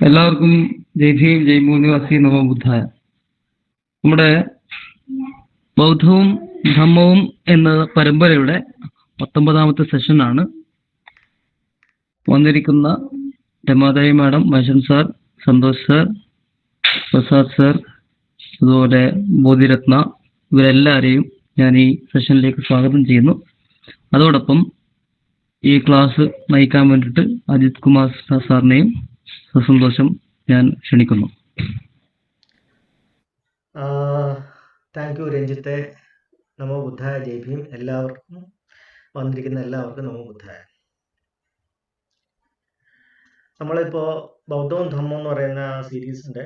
എല്ലാവർക്കും ജയ് ഭീം, ജയ് മൂനിവാസി, നമോ ബുദ്ധായ. നമ്മുടെ ബൗദ്ധവും ധമ്മവും എന്ന പരമ്പരയുടെ 19ാമത്തെ സെഷനാണ്. വന്നിരിക്കുന്ന Ramadevi madam, Maheshan sir, Santhosh sir, Prasad sir, അതുപോലെ ബോധിരത്ന, ഇവരെല്ലാവരെയും ഞാൻ ഈ സെഷനിലേക്ക് സ്വാഗതം ചെയ്യുന്നു. അതോടൊപ്പം ഈ ക്ലാസ് നയിക്കാൻ വേണ്ടിയിട്ട് അജിത് കുമാർ സാറിനെയും സന്തോഷം ഞാൻ ക്ഷണിക്കുന്നു. താങ്ക് യു രഞ്ജിത്തെ. നമോ ബുദ്ധായ, ജയ് ഭീം. എല്ലാവർക്കും വന്നിരിക്കുന്ന എല്ലാവർക്കും നമോ ബുദ്ധായ. നമ്മളിപ്പോൾ ബൗദ്ധവും ധമ്മവും എന്ന് പറയുന്ന സീരീസിൻ്റെ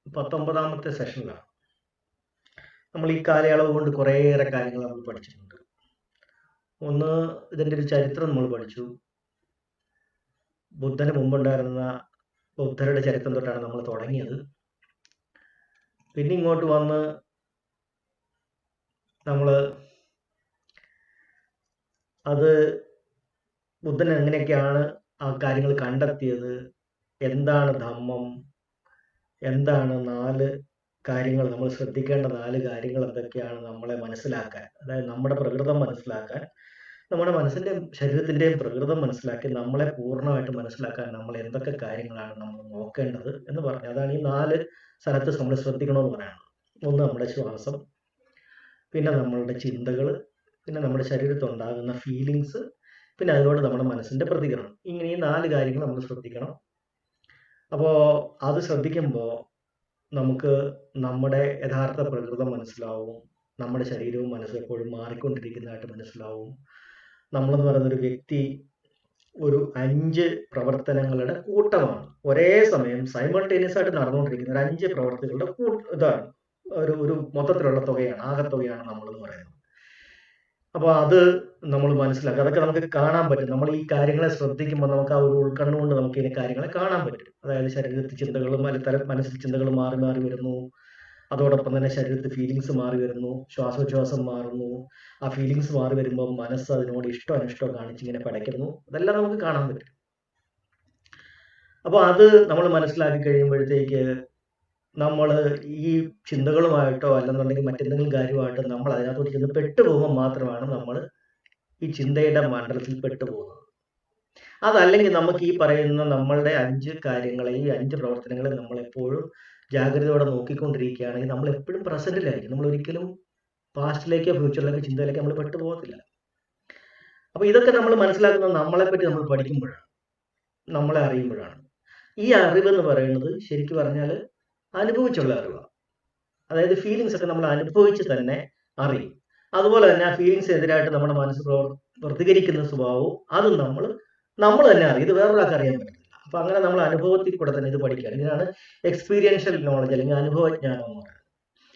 19ാമത്തെ സെഷനിലാണ്. നമ്മൾ ഈ കാലയളവ് കൊണ്ട് കുറേയേറെ കാര്യങ്ങൾ നമ്മൾ പഠിച്ചിട്ടുണ്ട്. ഒന്ന്, ഇതിൻ്റെ ഒരു ചരിത്രം നമ്മൾ പഠിച്ചു. ബുദ്ധന് മുമ്പുണ്ടായിരുന്ന ബുദ്ധരുടെ ചരിത്രം തൊട്ടാണ് നമ്മൾ തുടങ്ങിയത്. പിന്നെ ഇങ്ങോട്ട് വന്ന് നമ്മൾ അത് ബുദ്ധൻ എങ്ങനെയൊക്കെയാണ് ആ കാര്യങ്ങൾ കണ്ടെത്തിയത്, എന്താണ് ധമ്മം, എന്താണ് 4 കാര്യങ്ങൾ, നമ്മൾ ശ്രദ്ധിക്കേണ്ട 4 കാര്യങ്ങൾ എന്തൊക്കെയാണ് നമ്മളെ മനസ്സിലാക്കാൻ, അതായത് നമ്മുടെ പ്രകൃതം മനസ്സിലാക്കാൻ, നമ്മുടെ മനസ്സിൻ്റെയും ശരീരത്തിൻ്റെയും പ്രകൃതം മനസ്സിലാക്കി നമ്മളെ പൂർണ്ണമായിട്ട് മനസ്സിലാക്കാൻ നമ്മൾ എന്തൊക്കെ കാര്യങ്ങളാണ് നമ്മൾ നോക്കേണ്ടത് എന്ന് പറഞ്ഞു. അതാണ് ഈ 4 സ്ഥലത്ത് നമ്മൾ ശ്രദ്ധിക്കണമെന്ന് പറയുന്നത്. ഒന്ന്, നമ്മുടെ ശ്വാസം, പിന്നെ നമ്മളുടെ ചിന്തകൾ, പിന്നെ നമ്മുടെ ശരീരത്തുണ്ടാകുന്ന ഫീലിങ്സ്, പിന്നെ അതിനോട് നമ്മുടെ മനസ്സിൻ്റെ പ്രതികരണം. ഇങ്ങനെ ഈ 4 കാര്യങ്ങൾ നമ്മൾ ശ്രദ്ധിക്കണം. അപ്പോൾ അത് ശ്രദ്ധിക്കുമ്പോൾ നമുക്ക് നമ്മുടെ യഥാർത്ഥ പ്രകൃതം മനസ്സിലാവും. നമ്മുടെ ശരീരവും മനസ്സും എപ്പോഴും മാറിക്കൊണ്ടിരിക്കുന്നതായിട്ട് മനസ്സിലാവും. നമ്മളെന്ന് പറയുന്നൊരു വ്യക്തി ഒരു 5 പ്രവർത്തനങ്ങളുടെ കൂട്ടമാണ്. ഒരേ സമയം സൈമൾട്ടേനിയസ് ആയിട്ട് നടന്നുകൊണ്ടിരിക്കുന്ന ഒരു 5 പ്രവർത്തികളുടെ ഇതാണ്, ഒരു മൊത്തത്തിലുള്ള തുകയാണ്, ആകെത്തുകയാണ് നമ്മളെന്ന് പറയുന്നത്. അപ്പോൾ അത് നമ്മൾ മനസ്സിലാക്കുക. അതൊക്കെ നമുക്ക് കാണാൻ പറ്റും. നമ്മൾ ഈ കാര്യങ്ങളെ ശ്രദ്ധിക്കുമ്പോൾ നമുക്ക് ആ ഒരു ഉൾക്കണ്ണുകൊണ്ട് നമുക്ക് ഈ കാര്യങ്ങളെ കാണാൻ പറ്റും. അതായത് ശരീരത്തിൽ ചിന്തകളും മനസ്സിൽ ചിന്തകൾ മാറി മാറി വരുന്നു. അതോടൊപ്പം തന്നെ ശരീരത്തിൽ ഫീലിങ്സ് മാറി വരുന്നു, ശ്വാസോച്ഛ്വാസം മാറുന്നു. ആ ഫീലിങ്സ് മാറി വരുമ്പോൾ മനസ്സ് അതിനോട് ഇഷ്ടം അനിഷ്ടം കാണിച്ചിങ്ങനെ പടയ്ക്കുന്നു. അതെല്ലാം നമുക്ക് കാണാൻ പറ്റും. അപ്പോൾ അത് നമ്മൾ മനസ്സിലാക്കി കഴിയുമ്പോഴത്തേക്ക് നമ്മൾ ഈ ചിന്തകളുമായിട്ടോ അല്ലെന്നുണ്ടെങ്കിൽ മറ്റെന്തെങ്കിലും കാര്യമായിട്ടോ നമ്മൾ അതിനകത്തോട്ട് ചെന്ന് പെട്ടുപോകുമ്പോൾ മാത്രമാണ് നമ്മൾ ഈ ചിന്തയുടെ മണ്ഡലത്തിൽ പെട്ടുപോകുന്നത്. അതല്ലെങ്കിൽ നമുക്ക് ഈ പറയുന്ന നമ്മളുടെ 5 കാര്യങ്ങളെ, ഈ 5 പ്രവർത്തനങ്ങളെ നമ്മളെപ്പോഴും ജാഗ്രതയോടെ നോക്കിക്കൊണ്ടിരിക്കുകയാണെങ്കിൽ നമ്മൾ എപ്പോഴും പ്രസന്റിലായിരിക്കും. നമ്മൾ ഒരിക്കലും പാസ്റ്റിലേക്കോ ഫ്യൂച്ചറിലേക്കോ ചിന്തയിലേക്കോ നമ്മൾ പെട്ടുപോകത്തില്ല. അപ്പോൾ ഇതൊക്കെ നമ്മൾ മനസ്സിലാക്കുന്നത് നമ്മളെപ്പറ്റി നമ്മൾ പഠിക്കുമ്പോഴാണ്, നമ്മളെ അറിയുമ്പോഴാണ്. ഈ അറിവ് എന്ന് പറയുന്നത് ശരിക്കും പറഞ്ഞാൽ അനുഭവിച്ചുള്ള അറിവാണ്. അതായത് ഫീലിങ്സ് ഒക്കെ നമ്മൾ അനുഭവിച്ച് തന്നെ അറിയും. അതുപോലെ തന്നെ ആ ഫീലിങ്സ് എതിരായിട്ട് നമ്മുടെ മനസ്സ് പ്രതികരിക്കുന്ന സ്വഭാവവും അതും നമ്മൾ തന്നെ അറിയും. ഇത് വേറൊരാൾക്ക് അറിയാൻ പറ്റില്ല. അപ്പൊ അങ്ങനെ നമ്മൾ അനുഭവത്തിൽ കൂടെ തന്നെ ഇത് പഠിക്കുകയാണ്. ഇതിനാണ് എക്സ്പീരിയൻഷ്യൽ നോളജ് അല്ലെങ്കിൽ അനുഭവജ്ഞാനം എന്ന് പറയുന്നത്.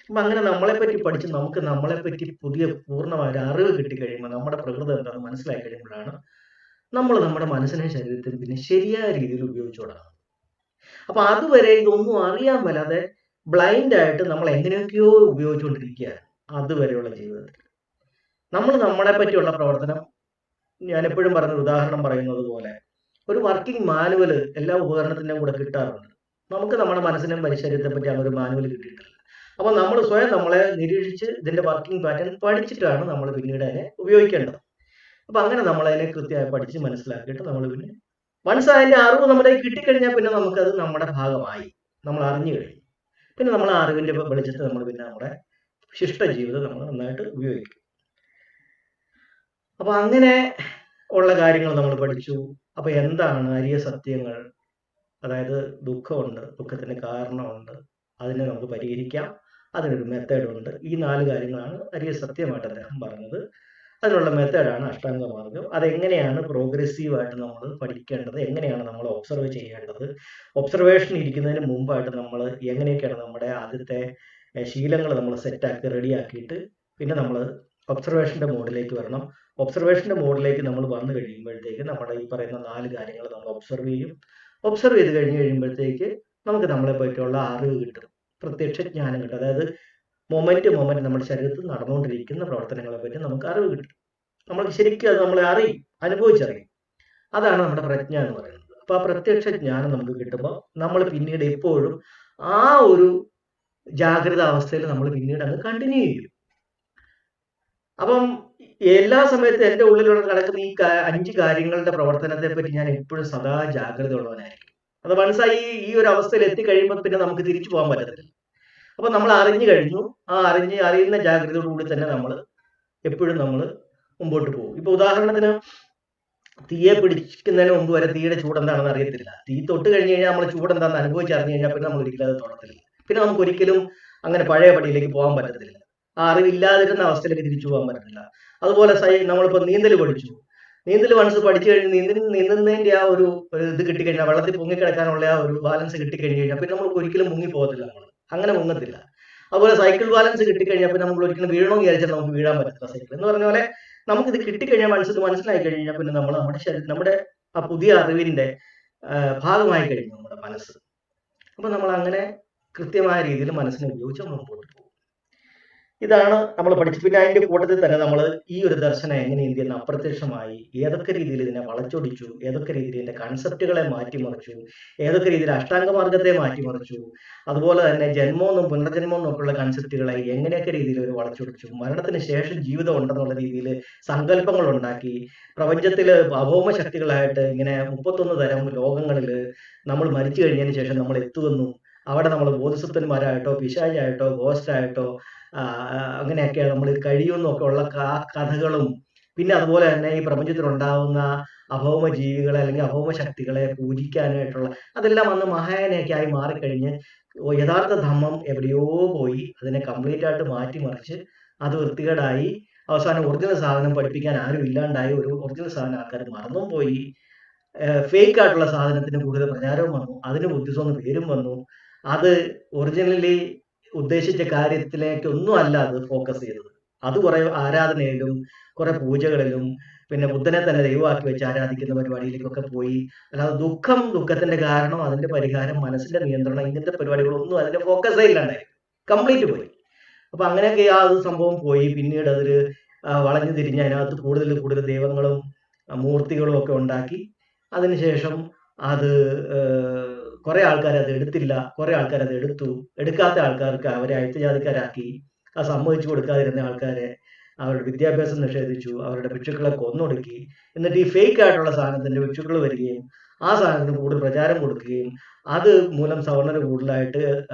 അപ്പൊ അങ്ങനെ നമ്മളെപ്പറ്റി പഠിച്ച് നമുക്ക് നമ്മളെപ്പറ്റി പുതിയ പൂർണ്ണമായ അറിവ് കിട്ടിക്കഴിയുമ്പോൾ, നമ്മുടെ പ്രകൃതം എന്താണെന്ന് മനസ്സിലാക്കി കഴിയുമ്പോഴാണ് നമ്മൾ നമ്മുടെ മനസ്സിനെയും ശരീരത്തിനും പിന്നെ ശരിയായ രീതിയിൽ ഉപയോഗിച്ചു തുടങ്ങുന്നത്. അപ്പൊ അതുവരെ ഇതൊന്നും അറിയാൻ മേലാതെ ബ്ലൈൻഡ് ആയിട്ട് നമ്മൾ എങ്ങനെയൊക്കെയോ ഉപയോഗിച്ചുകൊണ്ടിരിക്കുകയാണ് അതുവരെയുള്ള ജീവിതത്തിൽ. നമ്മൾ നമ്മളെ പറ്റിയുള്ള പ്രവർത്തനം, ഞാൻ എപ്പോഴും പറഞ്ഞ ഉദാഹരണം പറയുന്നത് പോലെ, ഒരു വർക്കിംഗ് മാനുവൽ എല്ലാ ഉപകരണത്തിൻ്റെയും കൂടെ കിട്ടാറുണ്ട്. നമുക്ക് നമ്മുടെ മനസ്സിനെയും ശരീരത്തെ പറ്റിയാണ് ഒരു മാനുവൽ കിട്ടിയിട്ടില്ല. അപ്പൊ നമ്മൾ സ്വയം നമ്മളെ നിരീക്ഷിച്ച് ഇതിന്റെ വർക്കിംഗ് പാറ്റേൺ പഠിച്ചിട്ടാണ് നമ്മൾ പിന്നീട് അതിനെ ഉപയോഗിക്കേണ്ടത്. അപ്പൊ അങ്ങനെ നമ്മളതിനെ കൃത്യമായി പഠിച്ച് മനസ്സിലാക്കിയിട്ട് നമ്മൾ പിന്നെ വൺസ് അതിന്റെ അറിവ് നമ്മുടെ കിട്ടിക്കഴിഞ്ഞാൽ പിന്നെ നമുക്കത് നമ്മുടെ ഭാഗമായി, നമ്മൾ അറിഞ്ഞു കഴിഞ്ഞു. പിന്നെ നമ്മൾ ആ അറിവിന്റെ വെളിച്ചത്തിൽ നമ്മൾ പിന്നെ നമ്മുടെ ശിഷ്ട ജീവിതം നമ്മൾ നന്നായിട്ട് ഉപയോഗിക്കും. അപ്പൊ അങ്ങനെ ഉള്ള കാര്യങ്ങൾ നമ്മൾ പഠിച്ചു. അപ്പൊ എന്താണ് അരിയ സത്യങ്ങൾ? അതായത് ദുഃഖമുണ്ട്, ദുഃഖത്തിന് കാരണമുണ്ട്, അതിനെ നമുക്ക് പരിഹരിക്കാം, അതിനൊരു മെത്തേഡുണ്ട്. ഈ 4 കാര്യങ്ങളാണ് അരിയ സത്യമായിട്ട് അദ്ദേഹം പറഞ്ഞത്. അതിനുള്ള മെത്തേഡാണ് അഷ്ടാംഗ മാർഗം. അതെങ്ങനെയാണ് പ്രോഗ്രസീവായിട്ട് നമ്മൾ പഠിക്കേണ്ടത്, എങ്ങനെയാണ് നമ്മൾ ഒബ്സർവ് ചെയ്യേണ്ടത്, ഒബ്സർവേഷൻ ഇരിക്കുന്നതിന് മുമ്പായിട്ട് നമ്മൾ എങ്ങനെയൊക്കെയാണ് നമ്മുടെ ആദ്യത്തെ ശീലങ്ങൾ നമ്മൾ സെറ്റാക്കി റെഡിയാക്കിയിട്ട് പിന്നെ നമ്മൾ ഒബ്സർവേഷൻ്റെ മോഡിലേക്ക് വരണം. ഒബ്സർവേഷൻ്റെ മോഡിലേക്ക് നമ്മൾ വന്നു കഴിയുമ്പോഴത്തേക്ക് നമ്മുടെ ഈ പറയുന്ന 4 കാര്യങ്ങൾ നമ്മൾ ഒബ്സർവ് ചെയ്യും. ഒബ്സർവ് ചെയ്ത് കഴിയുമ്പോഴത്തേക്ക് നമുക്ക് നമ്മളെ പറ്റിയുള്ള അറിവ് കിട്ടും, പ്രത്യക്ഷ ജ്ഞാനം കിട്ടും. അതായത് മൊമെന്റ് നമ്മുടെ ശരീരത്തിൽ നടന്നുകൊണ്ടിരിക്കുന്ന പ്രവർത്തനങ്ങളെ പറ്റി നമുക്ക് അറിവ് കിട്ടും. നമ്മൾക്ക് ശരിക്കും അത് നമ്മളെ അറിയും, അനുഭവിച്ചറിയും. അതാണ് നമ്മുടെ പ്രജ്ഞ എന്ന് പറയുന്നത്. അപ്പൊ ആ പ്രത്യക്ഷ ജ്ഞാനം നമുക്ക് കിട്ടുമ്പോൾ നമ്മൾ പിന്നീട് എപ്പോഴും ആ ഒരു ജാഗ്രത അവസ്ഥയിൽ നമ്മൾ പിന്നീട് അങ്ങ് കണ്ടിന്യൂ ചെയ്യും. അപ്പം എല്ലാ സമയത്തും എന്റെ ഉള്ളിലുള്ള നടക്കുന്ന ഈ 5 കാര്യങ്ങളുടെ പ്രവർത്തനത്തെ പറ്റി ഞാൻ എപ്പോഴും സദാ ജാഗ്രത ഉള്ളവനായിരിക്കും. അത് മനസ്സായി ഈ ഒരു അവസ്ഥയിൽ എത്തിക്കഴിയുമ്പോൾ പിന്നെ നമുക്ക് തിരിച്ചു പോകാൻ പറ്റത്തില്ല. അപ്പൊ നമ്മൾ അറിഞ്ഞു കഴിഞ്ഞു. ആ അറിയുന്ന ജാഗ്രതയോടുകൂടി തന്നെ നമ്മൾ എപ്പോഴും നമ്മൾ മുമ്പോട്ട് പോകും. ഇപ്പൊ ഉദാഹരണത്തിന് തീയെ പിടിക്കുന്നതിന് മുമ്പ് വരെ തീയുടെ ചൂട് എന്താണെന്ന് അറിയത്തില്ല. തീ തൊട്ട് കഴിഞ്ഞ് കഴിഞ്ഞാൽ നമ്മൾ ചൂട് എന്താണെന്ന് അനുഭവിച്ചറിഞ്ഞു കഴിഞ്ഞാൽ പിന്നെ നമ്മൾ ഒരിക്കലും അത് തൊടത്തില്ല. പിന്നെ നമുക്ക് ഒരിക്കലും അങ്ങനെ പഴയ പടിയിലേക്ക് പോകാൻ പറ്റത്തില്ല. ആ അറിവില്ലാതിരുന്ന അവസ്ഥയിലേക്ക് തിരിച്ചു പോകാൻ പറ്റത്തില്ല. അതുപോലെ നമ്മളിപ്പോ നീന്തൽ പഠിച്ചു. നീന്തൽ വൺസ് പഠിച്ചു കഴിഞ്ഞ് നീന്തുന്നതിന്റെ ആ ഒരു ഇത് കിട്ടിക്കഴിഞ്ഞാൽ, വെള്ളത്തിൽ പൊങ്ങിക്കിടക്കാനുള്ള ആ ഒരു ബാലൻസ് കിട്ടിക്കഴിഞ്ഞ് കഴിഞ്ഞാൽ പിന്നെ നമുക്ക് ഒരിക്കലും മുങ്ങി പോകത്തില്ല. നമ്മൾ അങ്ങനെ മുങ്ങത്തില്ല. അതുപോലെ സൈക്കിൾ ബാലൻസ് കിട്ടിക്കഴിഞ്ഞാൽ പിന്നെ നമ്മൾ ഒരിക്കലും വീഴണമെന്ന് വിചാരിച്ചാൽ നമുക്ക് വീഴാൻ പറ്റത്തില്ല. സൈക്കിൾ എന്ന് പറഞ്ഞ പോലെ നമുക്കിത് കിട്ടിക്കഴിഞ്ഞാൽ മനസ്സിലായി കഴിഞ്ഞാൽ പിന്നെ നമ്മൾ നമ്മുടെ ആ പുതിയ അറിവിന്റെ ഭാഗമായി കഴിഞ്ഞു നമ്മുടെ മനസ്സ്. അപ്പൊ നമ്മൾ അങ്ങനെ കൃത്യമായ രീതിയിൽ മനസ്സിനെ ഉപയോഗിച്ച് നമ്മൾ മുമ്പോട്ട് പോകും. ഇതാണ് നമ്മൾ പഠിച്ചത്. പിന്നെ അതിന്റെ കൂട്ടത്തിൽ തന്നെ നമ്മൾ ഈ ഒരു ദർശനം എങ്ങനെ ഇന്ത്യയിൽ നിന്ന് അപ്രത്യക്ഷമായി, ഏതൊക്കെ രീതിയിൽ ഇതിനെ വളച്ചൊടിച്ചു, ഏതൊക്കെ രീതിയിൽ ഇതിന്റെ കൺസെപ്റ്റുകളെ മാറ്റിമറിച്ചു, ഏതൊക്കെ രീതിയിൽ അഷ്ടാംഗമാർഗത്തെ മാറ്റിമറിച്ചു, അതുപോലെ തന്നെ ജന്മമെന്നും പുനർജന്മം എന്നൊക്കെയുള്ള കൺസെപ്റ്റുകളെ എങ്ങനെയൊക്കെ രീതിയിൽ അവർ വളച്ചൊടിച്ചു, മരണത്തിന് ശേഷം ജീവിതം ഉണ്ടെന്നുള്ള രീതിയിൽ സങ്കല്പങ്ങൾ ഉണ്ടാക്കി, പ്രപഞ്ചത്തില് അഭൗമ ശക്തികളായിട്ട് ഇങ്ങനെ 31 തരം ലോകങ്ങളിൽ നമ്മൾ മരിച്ചു കഴിഞ്ഞതിന് ശേഷം നമ്മൾ എത്തുമെന്നും അവിടെ നമ്മൾ ബോധിസത്വന്മാരായിട്ടോ പിശാചായിട്ടോ ഗോസ്റ്റായിട്ടോ അങ്ങനെയൊക്കെ നമ്മൾ കഴിയുമെന്നൊക്കെ ഉള്ള കഥകളും, പിന്നെ അതുപോലെ തന്നെ ഈ പ്രപഞ്ചത്തിൽ ഉണ്ടാവുന്ന അഭൗമ ജീവികളെ അല്ലെങ്കിൽ അഭൗമ ശക്തികളെ പൂജിക്കാനായിട്ടുള്ള അതെല്ലാം അന്ന് മഹായാനയൊക്കെ ആയി മാറിക്കഴിഞ്ഞ് യഥാർത്ഥ ധമ്മം എവിടെയോ പോയി അതിനെ കംപ്ലീറ്റ് ആയിട്ട് മാറ്റിമറിച്ച് അത് വൃത്തികേടായി അവസാനം ഒറിജിനൽ സാധനം പഠിപ്പിക്കാൻ ആരും ഇല്ലാണ്ടായി. ഒരു ഒറിജിനൽ സാധനം ആൾക്കാർ മറന്നും പോയി. ഫേക്ക് ആയിട്ടുള്ള സാധനത്തിന് കൂടുതൽ പ്രചാരവും വന്നു. അതിന് ബുദ്ധിസം എന്ന് പേരും വന്നു. അത് ഒറിജിനലി ഉദ്ദേശിച്ച കാര്യത്തിലേക്കൊന്നും അല്ല അത് ഫോക്കസ് ചെയ്തത്. അത് കുറെ ആരാധനയിലും കുറെ പൂജകളിലും പിന്നെ ബുദ്ധനെ തന്നെ ദൈവമാക്കി വെച്ച് ആരാധിക്കുന്ന പരിപാടിയിലേക്കൊക്കെ പോയി. അല്ലാതെ ദുഃഖത്തിന്റെ കാരണം, അതിന്റെ പരിഹാരം, മനസ്സിന്റെ നിയന്ത്രണം, ഇങ്ങനത്തെ പരിപാടികളൊന്നും അതിന്റെ ഫോക്കസേ ഇല്ലാണ്ടായി, കംപ്ലീറ്റ് പോയി. അപ്പൊ അങ്ങനെയൊക്കെ ആ ഒരു സംഭവം പോയി. പിന്നീട് അതൊരു വളഞ്ഞു തിരിഞ്ഞ് അതിനകത്ത് കൂടുതൽ ദൈവങ്ങളും മൂർത്തികളും ഒക്കെ ഉണ്ടാക്കി. അതിനുശേഷം അത് കുറെ ആൾക്കാർ അത് എടുത്തില്ല, കുറെ ആൾക്കാർ അത് എടുത്തു. എടുക്കാത്ത ആൾക്കാർക്ക് അവരെ അയത്തജാതിക്കാരാക്കി. അത് സമ്മതിച്ചു കൊടുക്കാതിരുന്ന ആൾക്കാരെ അവരുടെ വിദ്യാഭ്യാസം നിഷേധിച്ചു, അവരുടെ ഭിക്ഷുക്കളെ കൊന്നൊടുക്കി. എന്നിട്ട് ഈ ഫേക്ക് ആയിട്ടുള്ള സാധനത്തിന്റെ ഭിക്ഷുക്കൾ വരികയും ആ സാധനത്തിന് കൂടുതൽ പ്രചാരം കൊടുക്കുകയും അത് മൂലം സവർണർ കൂടുതലായിട്ട്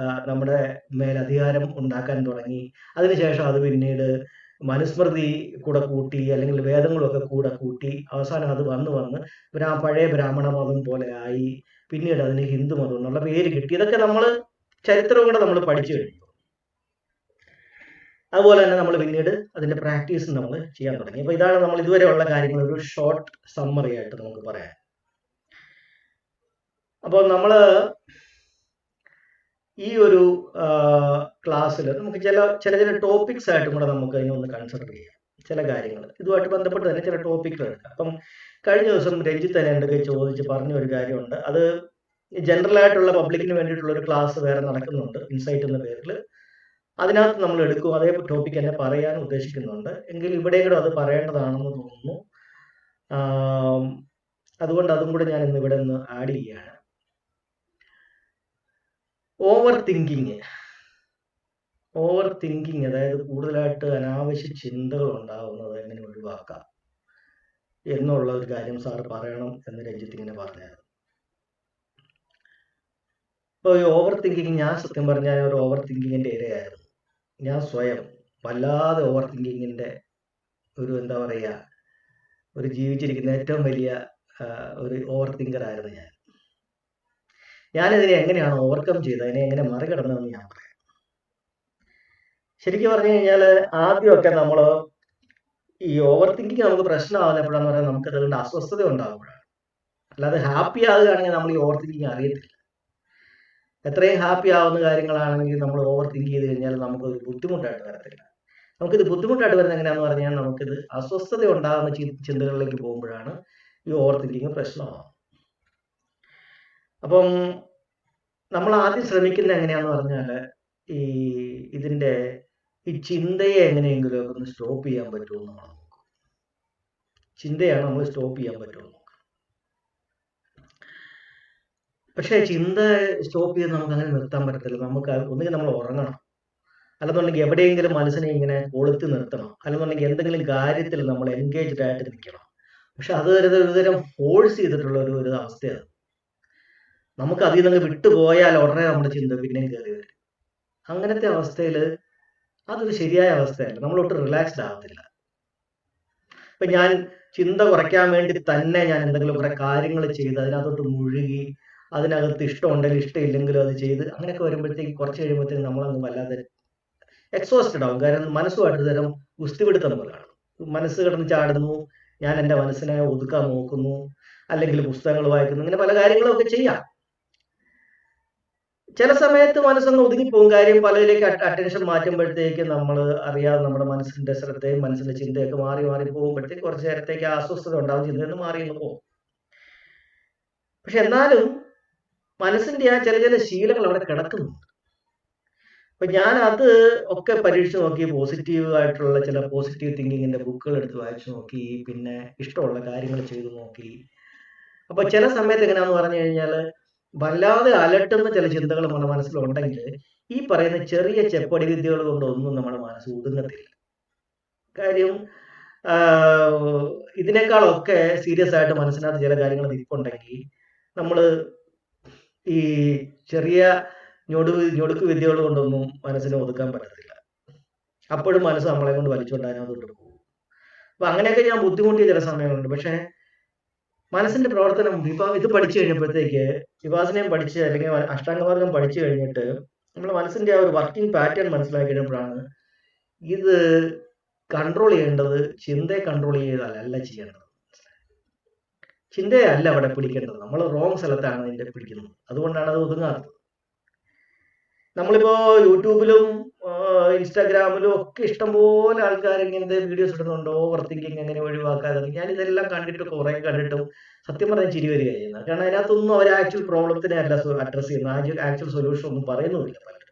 നമ്മുടെ മേലധികാരം ഉണ്ടാക്കാൻ തുടങ്ങി. അതിനുശേഷം അത് പിന്നീട് മനുസ്മൃതി കൂടെ കൂട്ടി, അല്ലെങ്കിൽ വേദങ്ങളൊക്കെ കൂടെ കൂട്ടി, അവസാനം അത് വന്ന് പഴയ ബ്രാഹ്മണ മതം പോലെ ആയി. പിന്നീട് അതിന് ഹിന്ദു മതം എന്നുള്ള പേര് കിട്ടി. ഇതൊക്കെ നമ്മൾ ചരിത്രം കൂടെ നമ്മൾ പഠിച്ചു കഴിഞ്ഞു. അതുപോലെ തന്നെ നമ്മൾ പിന്നീട് അതിന്റെ പ്രാക്ടീസ് നമ്മൾ ചെയ്യാൻ തുടങ്ങി. അപ്പൊ ഇതാണ് നമ്മൾ ഇതുവരെയുള്ള കാര്യങ്ങൾ ഒരു ഷോർട്ട് സമ്മറി ആയിട്ട് നമുക്ക് പറയാം. അപ്പോൾ നമ്മൾ ഈ ഒരു ക്ലാസ്സിൽ നമുക്ക് ചില ടോപ്പിക്സ് ആയിട്ടും കൂടെ നമുക്ക് അതിനൊന്ന് കൺസിഡർ ചെയ്യാം. ചില കാര്യങ്ങൾ ഇതുമായിട്ട് ബന്ധപ്പെട്ട് തന്നെ ചില ടോപ്പിക്കുകൾ എടുക്കാം. അപ്പം കഴിഞ്ഞ ദിവസം രഞ്ജിത്ത് തന്നെ എന്തൊക്കെ ചോദിച്ച് പറഞ്ഞ ഒരു കാര്യമുണ്ട്. അത് ജനറൽ ആയിട്ടുള്ള പബ്ലിക്കിന് വേണ്ടിയിട്ടുള്ള ഒരു ക്ലാസ് വേറെ നടക്കുന്നുണ്ട്, ഇൻസൈറ്റ് എന്ന പേരിൽ. അതിനകത്ത് നമ്മൾ എടുക്കും, അതേ ടോപ്പിക് തന്നെ പറയാൻ ഉദ്ദേശിക്കുന്നുണ്ട്. എങ്കിൽ ഇവിടെയും കൂടെ അത് പറയേണ്ടതാണെന്ന് തോന്നുന്നു. അതുകൊണ്ട് അതും കൂടെ ഞാൻ ഇന്ന് ഇവിടെ ഒന്ന് ആഡ് ചെയ്യുകയാണ്. ഓവർ തിങ്കിങ്, അതായത് കൂടുതലായിട്ട് അനാവശ്യ ചിന്തകൾ ഉണ്ടാവുന്നത് എങ്ങനെ ഒഴിവാക്കാം എന്നുള്ള ഒരു കാര്യം സാർ പറയണം എന്ന് രഞ്ജിത്ത് ഇങ്ങനെ പറഞ്ഞായിരുന്നു. അപ്പോൾ ഈ ഓവർ തിങ്കിങ്, ഞാൻ സത്യം പറഞ്ഞാൽ ഒരു ഓവർ തിങ്കിങ്ങിന്റെ ഇരയായിരുന്നു. ഞാൻ സ്വയം വല്ലാതെ ഓവർ തിങ്കിങ്ങിന്റെ ഒരു എന്താ പറയുക, ഒരു ജീവിച്ചിരിക്കുന്ന ഏറ്റവും വലിയ ഒരു ഓവർ തിങ്കർ ആയിരുന്നു ഞാനിതിനെ എങ്ങനെയാണ് ഓവർകം ചെയ്തത്, അതിനെ എങ്ങനെ മറികടന്നതെന്ന് ഞാൻ പറയാം. ശരിക്കും പറഞ്ഞു കഴിഞ്ഞാൽ ആദ്യമൊക്കെ നമ്മൾ ഈ ഓവർ തിങ്കിങ് നമുക്ക് പ്രശ്നമാകുന്ന എപ്പോഴാന്ന് പറയാൻ, നമുക്ക് അതുകൊണ്ട് അസ്വസ്ഥത ഉണ്ടാകുമ്പോഴാണ്. അല്ലാതെ ഹാപ്പി ആകുകയാണെങ്കിൽ നമ്മൾ ഈ ഓവർ തിങ്കിങ് അറിയത്തില്ല. എത്രയും ഹാപ്പി ആവുന്ന കാര്യങ്ങളാണെങ്കിൽ നമ്മൾ ഓവർ തിങ്ക് ചെയ്ത് കഴിഞ്ഞാൽ നമുക്കൊരു ബുദ്ധിമുട്ടായിട്ട് വരത്തില്ല. നമുക്കിത് ബുദ്ധിമുട്ടായിട്ട് വരുന്നത് എങ്ങനെയാണെന്ന് പറഞ്ഞാൽ, നമുക്കിത് അസ്വസ്ഥത ഉണ്ടാകുന്ന ചിന്തകളിലേക്ക് പോകുമ്പോഴാണ് ഈ ഓവർ തിങ്കിങ് പ്രശ്നമാകും. അപ്പം നമ്മൾ ആദ്യം ശ്രമിക്കുന്നത് എങ്ങനെയാന്ന് പറഞ്ഞാൽ, ഇതിന്റെ ഈ ചിന്തയെ എങ്ങനെയെങ്കിലും ഒന്ന് സ്റ്റോപ്പ് ചെയ്യാൻ പറ്റുമോ നമ്മൾ നോക്കും. ചിന്തയാണ് നമ്മൾ സ്റ്റോപ്പ് ചെയ്യാൻ പറ്റുമോ നോക്കാം. പക്ഷേ ചിന്ത സ്റ്റോപ്പ് ചെയ്ത് നമുക്ക് അങ്ങനെ നിർത്താൻ പറ്റത്തില്ല. നമുക്ക് ഒന്നുകിൽ നമ്മൾ ഉറങ്ങണം, അല്ലെന്നുണ്ടെങ്കിൽ എവിടെയെങ്കിലും മനസ്സിനെ ഇങ്ങനെ കൊളുത്തി നിർത്തണം, അല്ലെന്നുണ്ടെങ്കിൽ എന്തെങ്കിലും കാര്യത്തിൽ നമ്മൾ എൻഗേജ്ഡ് ആയിട്ട് നിൽക്കണം. പക്ഷെ അത് ഒരുതരം ഫോഴ്സ് ചെയ്തിട്ടുള്ള ഒരു അവസ്ഥയാണ്. നമുക്ക് അതിൽ നിന്ന് വിട്ടുപോയാൽ ഉടനെ നമ്മുടെ ചിന്ത പിന്നെയും കയറി വരും. അങ്ങനത്തെ അവസ്ഥയിൽ അതൊരു ശരിയായ അവസ്ഥയല്ല. നമ്മളൊട്ട് റിലാക്സ്ഡ് ആവത്തില്ല. ഇപ്പൊ ഞാൻ ചിന്ത കുറയ്ക്കാൻ വേണ്ടി തന്നെ ഞാൻ എന്തെങ്കിലും കുറെ കാര്യങ്ങൾ ചെയ്ത് അതിനകത്തോട്ട് മുഴുകി, അതിനകത്ത് ഇഷ്ടമുണ്ടെങ്കിലും ഇഷ്ടമില്ലെങ്കിലും അത് ചെയ്ത് അങ്ങനെയൊക്കെ വരുമ്പോഴത്തേക്ക് കുറച്ച് കഴിയുമ്പോഴത്തേക്ക് നമ്മളങ്ങ് വല്ലാതെ എക്സോസ്റ്റഡ് ആവും. കാരണം മനസ്സുമായിട്ട് തരം ഗുസ്തിപിടുത്തം പോലാണ്. മനസ്സ് കിടന്ന് ചാടുന്നു, ഞാൻ എൻ്റെ മനസ്സിനെ ഒതുക്കാൻ നോക്കുന്നു, അല്ലെങ്കിൽ പുസ്തകങ്ങൾ വായിക്കുന്നു, ഇങ്ങനെ പല കാര്യങ്ങളൊക്കെ ചെയ്യാം. ചില സമയത്ത് മനസ്സൊന്ന് ഒതുങ്ങിപ്പോകും. കാര്യം പലതിലേക്ക് അറ്റൻഷൻ മാറ്റുമ്പോഴത്തേക്ക് നമ്മൾ അറിയാതെ നമ്മുടെ മനസ്സിന്റെ ശ്രദ്ധയും മനസ്സിന്റെ ചിന്തയൊക്കെ മാറി മാറി പോകുമ്പോഴത്തേക്ക് കുറച്ച് നേരത്തേക്ക് അസ്വസ്ഥത ഉണ്ടാവും, ചിന്തയൊന്ന് മാറി പോകും. പക്ഷെ എന്നാലും മനസ്സിന്റെ ആ ചില ശീലങ്ങൾ അവിടെ കിടക്കുന്നുണ്ട്. അപ്പൊ ഞാൻ അത് ഒക്കെ പരീക്ഷിച്ച് നോക്കി, പോസിറ്റീവ് ആയിട്ടുള്ള ചില പോസിറ്റീവ് തിങ്കിങ്ങിന്റെ ബുക്കുകൾ എടുത്ത് വായിച്ചു നോക്കി, പിന്നെ ഇഷ്ടമുള്ള കാര്യങ്ങൾ ചെയ്തു നോക്കി. അപ്പൊ ചില സമയത്ത് എങ്ങനെയാന്ന് പറഞ്ഞു കഴിഞ്ഞാൽ വല്ലാതെ അലട്ടുന്ന ചില ചിന്തകൾ നമ്മുടെ മനസ്സിലുണ്ടെങ്കിൽ ഈ പറയുന്ന ചെറിയ ചെപ്പടി വിദ്യകൾ കൊണ്ടൊന്നും നമ്മുടെ മനസ്സ് ഒതുങ്ങത്തില്ല. കാര്യം ഇതിനേക്കാളൊക്കെ സീരിയസ് ആയിട്ട് മനസ്സിനകത്ത് ചില കാര്യങ്ങൾ നിൽപ്പുണ്ടെങ്കിൽ നമ്മൾ ഈ ചെറിയ ഞൊടുക്ക് വിദ്യകൾ കൊണ്ടൊന്നും മനസ്സിനെ ഒതുക്കാൻ പറ്റത്തില്ല. അപ്പോഴും മനസ്സ് നമ്മളെ കൊണ്ട് വലിച്ചുകൊണ്ട് അതിനകത്തോട്ട് പോകും. അപ്പൊ അങ്ങനെയൊക്കെ ഞാൻ ബുദ്ധിമുട്ടിയ ചില സമയങ്ങളുണ്ട്. പക്ഷെ മനസ്സിന്റെ പ്രവർത്തനം ഇത് പഠിച്ചു കഴിഞ്ഞപ്പോഴത്തേക്ക്, വിപാസനയും പഠിച്ച് അല്ലെങ്കിൽ അഷ്ടാംഗമാർഗം പഠിച്ചു കഴിഞ്ഞിട്ട് നമ്മൾ മനസ്സിന്റെ ആ ഒരു വർക്കിംഗ് പാറ്റേൺ മനസ്സിലാക്കി കഴിഞ്ഞപ്പോഴാണ് ഇത് കൺട്രോൾ ചെയ്യേണ്ടത് ചിന്തയെ കൺട്രോൾ ചെയ്താലല്ല ചെയ്യേണ്ടത്. ചിന്തയെ അല്ല അവിടെ പിടിക്കേണ്ടത്, നമ്മൾ റോങ് സ്ഥലത്താണ് അതിന്റെ പിടിക്കുന്നത്. അതുകൊണ്ടാണ് അത് ഒതുങ്ങാത്തത്. നമ്മളിപ്പോ യൂട്യൂബിലും ഇൻസ്റ്റാഗ്രാമിലും ഒക്കെ ഇഷ്ടംപോലെ ആൾക്കാർ ഇങ്ങനത്തെ വീഡിയോസ് ഇടുന്നുണ്ട്, ഓവർ തിങ്കിങ് എങ്ങനെ ഒഴിവാക്കാതെ. ഞാൻ ഇതെല്ലാം കണ്ടിട്ട് കുറെ കണ്ടിട്ടും സത്യം പറഞ്ഞാൽ ചിരി വരിക ചെയ്യുന്നത്. കാരണം അതിനകത്തൊന്നും അവർ ആക്ച്വൽ പ്രോബ്ലത്തിനെ അല്ല അഡ്രസ് ചെയ്യുന്നത്, ആക്ച്വൽ സൊല്യൂഷൻ ഒന്നും പറയുന്നുമില്ല പലരും.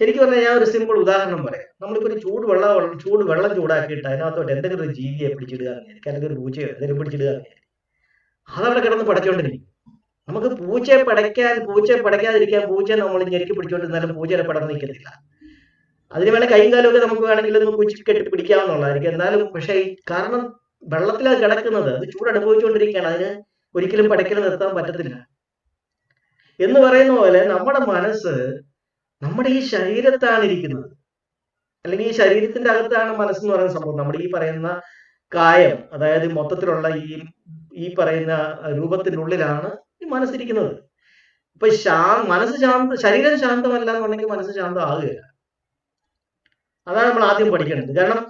ശരിക്കും പറഞ്ഞാൽ ഞാൻ ഒരു സിമ്പിൾ ഉദാഹരണം പറയാം. നമ്മളിപ്പോ ഒരു ചൂടുവെള്ളം ചൂടാക്കിയിട്ട് അതിനകത്തോട്ട് എന്തെങ്കിലും ഒരു ജീവിയെ പിടിച്ചിടുക എന്ന് വിചാരിക്കും, അല്ലെങ്കിൽ ഒരു പൂച്ചയോ എന്തെങ്കിലും പിടിച്ചിടുക എന്ന് വിചാരിക്കും. അതവിടെ കിടന്ന് പടച്ചോണ്ടിരിക്കും. നമുക്ക് പൂച്ചയെ പടയ്ക്കാതിരിക്കാൻ പൂച്ചയെ നമ്മൾ ഞെരുക്കി പിടിച്ചോണ്ടിരുന്നാലും പൂച്ചയുടെ പടം നിൽക്കത്തില്ല. അതിന് വേണേൽ കൈയും കാലമൊക്കെ നമുക്ക് വേണമെങ്കിൽ ഒന്ന് പൂച്ച കെട്ടി പിടിക്കാവുന്നുള്ളതായിരിക്കും. എന്നാലും പക്ഷേ കാരണം വെള്ളത്തിലാണ് കിടക്കുന്നത്, അത് ചൂട് അനുഭവിച്ചുകൊണ്ടിരിക്കുകയാണ്, അതിന് ഒരിക്കലും പടയ്ക്കൽ നിർത്താൻ പറ്റത്തില്ല. എന്ന് പറയുന്ന പോലെ നമ്മുടെ മനസ്സ് നമ്മുടെ ഈ ശരീരത്താണ് ഇരിക്കുന്നത്, അല്ലെങ്കിൽ ഈ ശരീരത്തിന്റെ അകത്താണ് മനസ്സെന്ന് പറയുന്ന സംഭവം. നമ്മുടെ ഈ പറയുന്ന കായം, അതായത് മൊത്തത്തിലുള്ള ഈ പറയുന്ന രൂപത്തിനുള്ളിലാണ് ഈ മനസ്സിരിക്കുന്നത്. ഇപ്പൊ ശരീരം ശാന്തമല്ല എന്നുണ്ടെങ്കിൽ മനസ്സ് ശാന്തമാകുകയില്ല. അതാണ് നമ്മൾ ആദ്യം പഠിക്കേണ്ടത്. കാരണം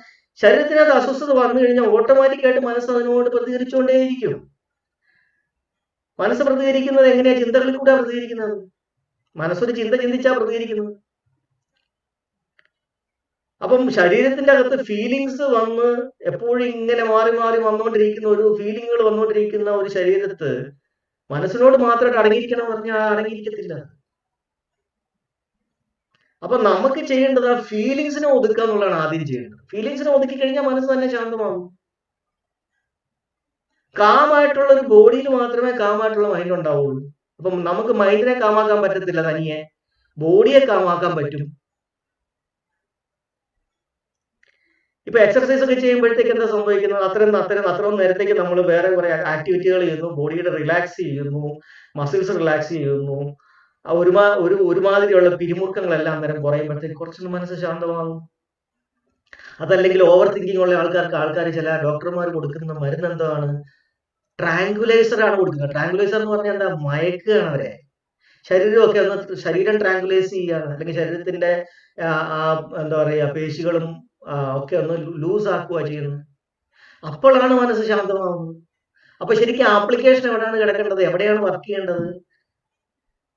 ശരീരത്തിനകത്ത് അസ്വസ്ഥത വന്നു കഴിഞ്ഞാൽ ഓട്ടോമാറ്റിക്കായിട്ട് മനസ്സ് അതിനോട് പ്രതികരിച്ചുകൊണ്ടേയിരിക്കും. മനസ്സ് പ്രതികരിക്കുന്നത് എങ്ങനെയാ? ചിന്തകളിൽ കൂടെ പ്രതികരിക്കുന്നത്. മനസ്സൊരു ചിന്ത ചിന്തിച്ചാ പ്രതികരിക്കുന്നത്. അപ്പം ശരീരത്തിന്റെ അകത്ത് ഫീലിങ്സ് വന്ന് എപ്പോഴും ഇങ്ങനെ മാറി മാറി വന്നുകൊണ്ടിരിക്കുന്ന ഒരു ഫീലിങ്ങുകൾ വന്നുകൊണ്ടിരിക്കുന്ന ഒരു ശരീരത്ത് മനസ്സിനോട് മാത്രമായിട്ട് അടങ്ങിയിരിക്കണം പറഞ്ഞാൽ അടങ്ങിയിരിക്കത്തില്ല. അപ്പൊ നമുക്ക് ചെയ്യേണ്ടത് ആ ഫീലിങ്സിനെ ഒതുക്കുക എന്നുള്ളതാണ് ആദ്യം ചെയ്യേണ്ടത്. ഫീലിങ്സിനെ ഒതുക്കി കഴിഞ്ഞാൽ മനസ്സ് തന്നെ ശാന്തമാകും. കാമായിട്ടുള്ള ഒരു ബോഡിയിൽ മാത്രമേ കാമായിട്ടുള്ള മൈൻഡ് ഉണ്ടാവുള്ളൂ. അപ്പം നമുക്ക് മൈൻഡിനെ കാമാക്കാൻ പറ്റത്തില്ല, തനിയെ ബോഡിയെ കാമാക്കാൻ പറ്റും. ഇപ്പൊ എക്സർസൈസ് ഒക്കെ ചെയ്യുമ്പോഴത്തേക്ക് എന്താ സംഭവിക്കുന്നത്? അത്രയും നേരത്തേക്ക് നമ്മൾ വേറെ കുറെ ആക്ടിവിറ്റികൾ ചെയ്യുന്നു, ബോഡിയുടെ റിലാക്സ് ചെയ്യുന്നു, മസിൽസ് റിലാക്സ് ചെയ്യുന്നു, ഒരുമാതിരിയുള്ള പിരിമുറുക്കങ്ങളെല്ലാം നേരം കുറയുമ്പോഴത്തേക്ക് കുറച്ചൊന്ന് മനസ്സ് ശാന്തമാകും. അതല്ലെങ്കിൽ ഓവർ തിങ്കിങ് ഉള്ള ആൾക്കാർ ചില ഡോക്ടർമാർ കൊടുക്കുന്ന മരുന്ന് എന്താണ്? ട്രാങ്കുലൈസർ ആണ് കൊടുക്കുന്നത്. ട്രാങ്കുലൈസർ എന്ന് പറഞ്ഞാൽ എന്താ? മയക്കുകയാണ് അവരെ. ശരീരം ട്രാങ്കുലൈസ് ചെയ്യുകയാണ്, അല്ലെങ്കിൽ ശരീരത്തിന്റെ എന്താ പറയാ പേശികളും ഒക്കെ ഒന്ന് ലൂസ് ആക്കുക ചെയ്യുന്നത്. അപ്പോഴാണ് മനസ്സ് ശാന്തമാകുന്നത്. അപ്പൊ ശരിക്കും ആപ്ലിക്കേഷൻ എവിടെയാണ് കിടക്കേണ്ടത്? എവിടെയാണ് വർക്ക് ചെയ്യേണ്ടത്?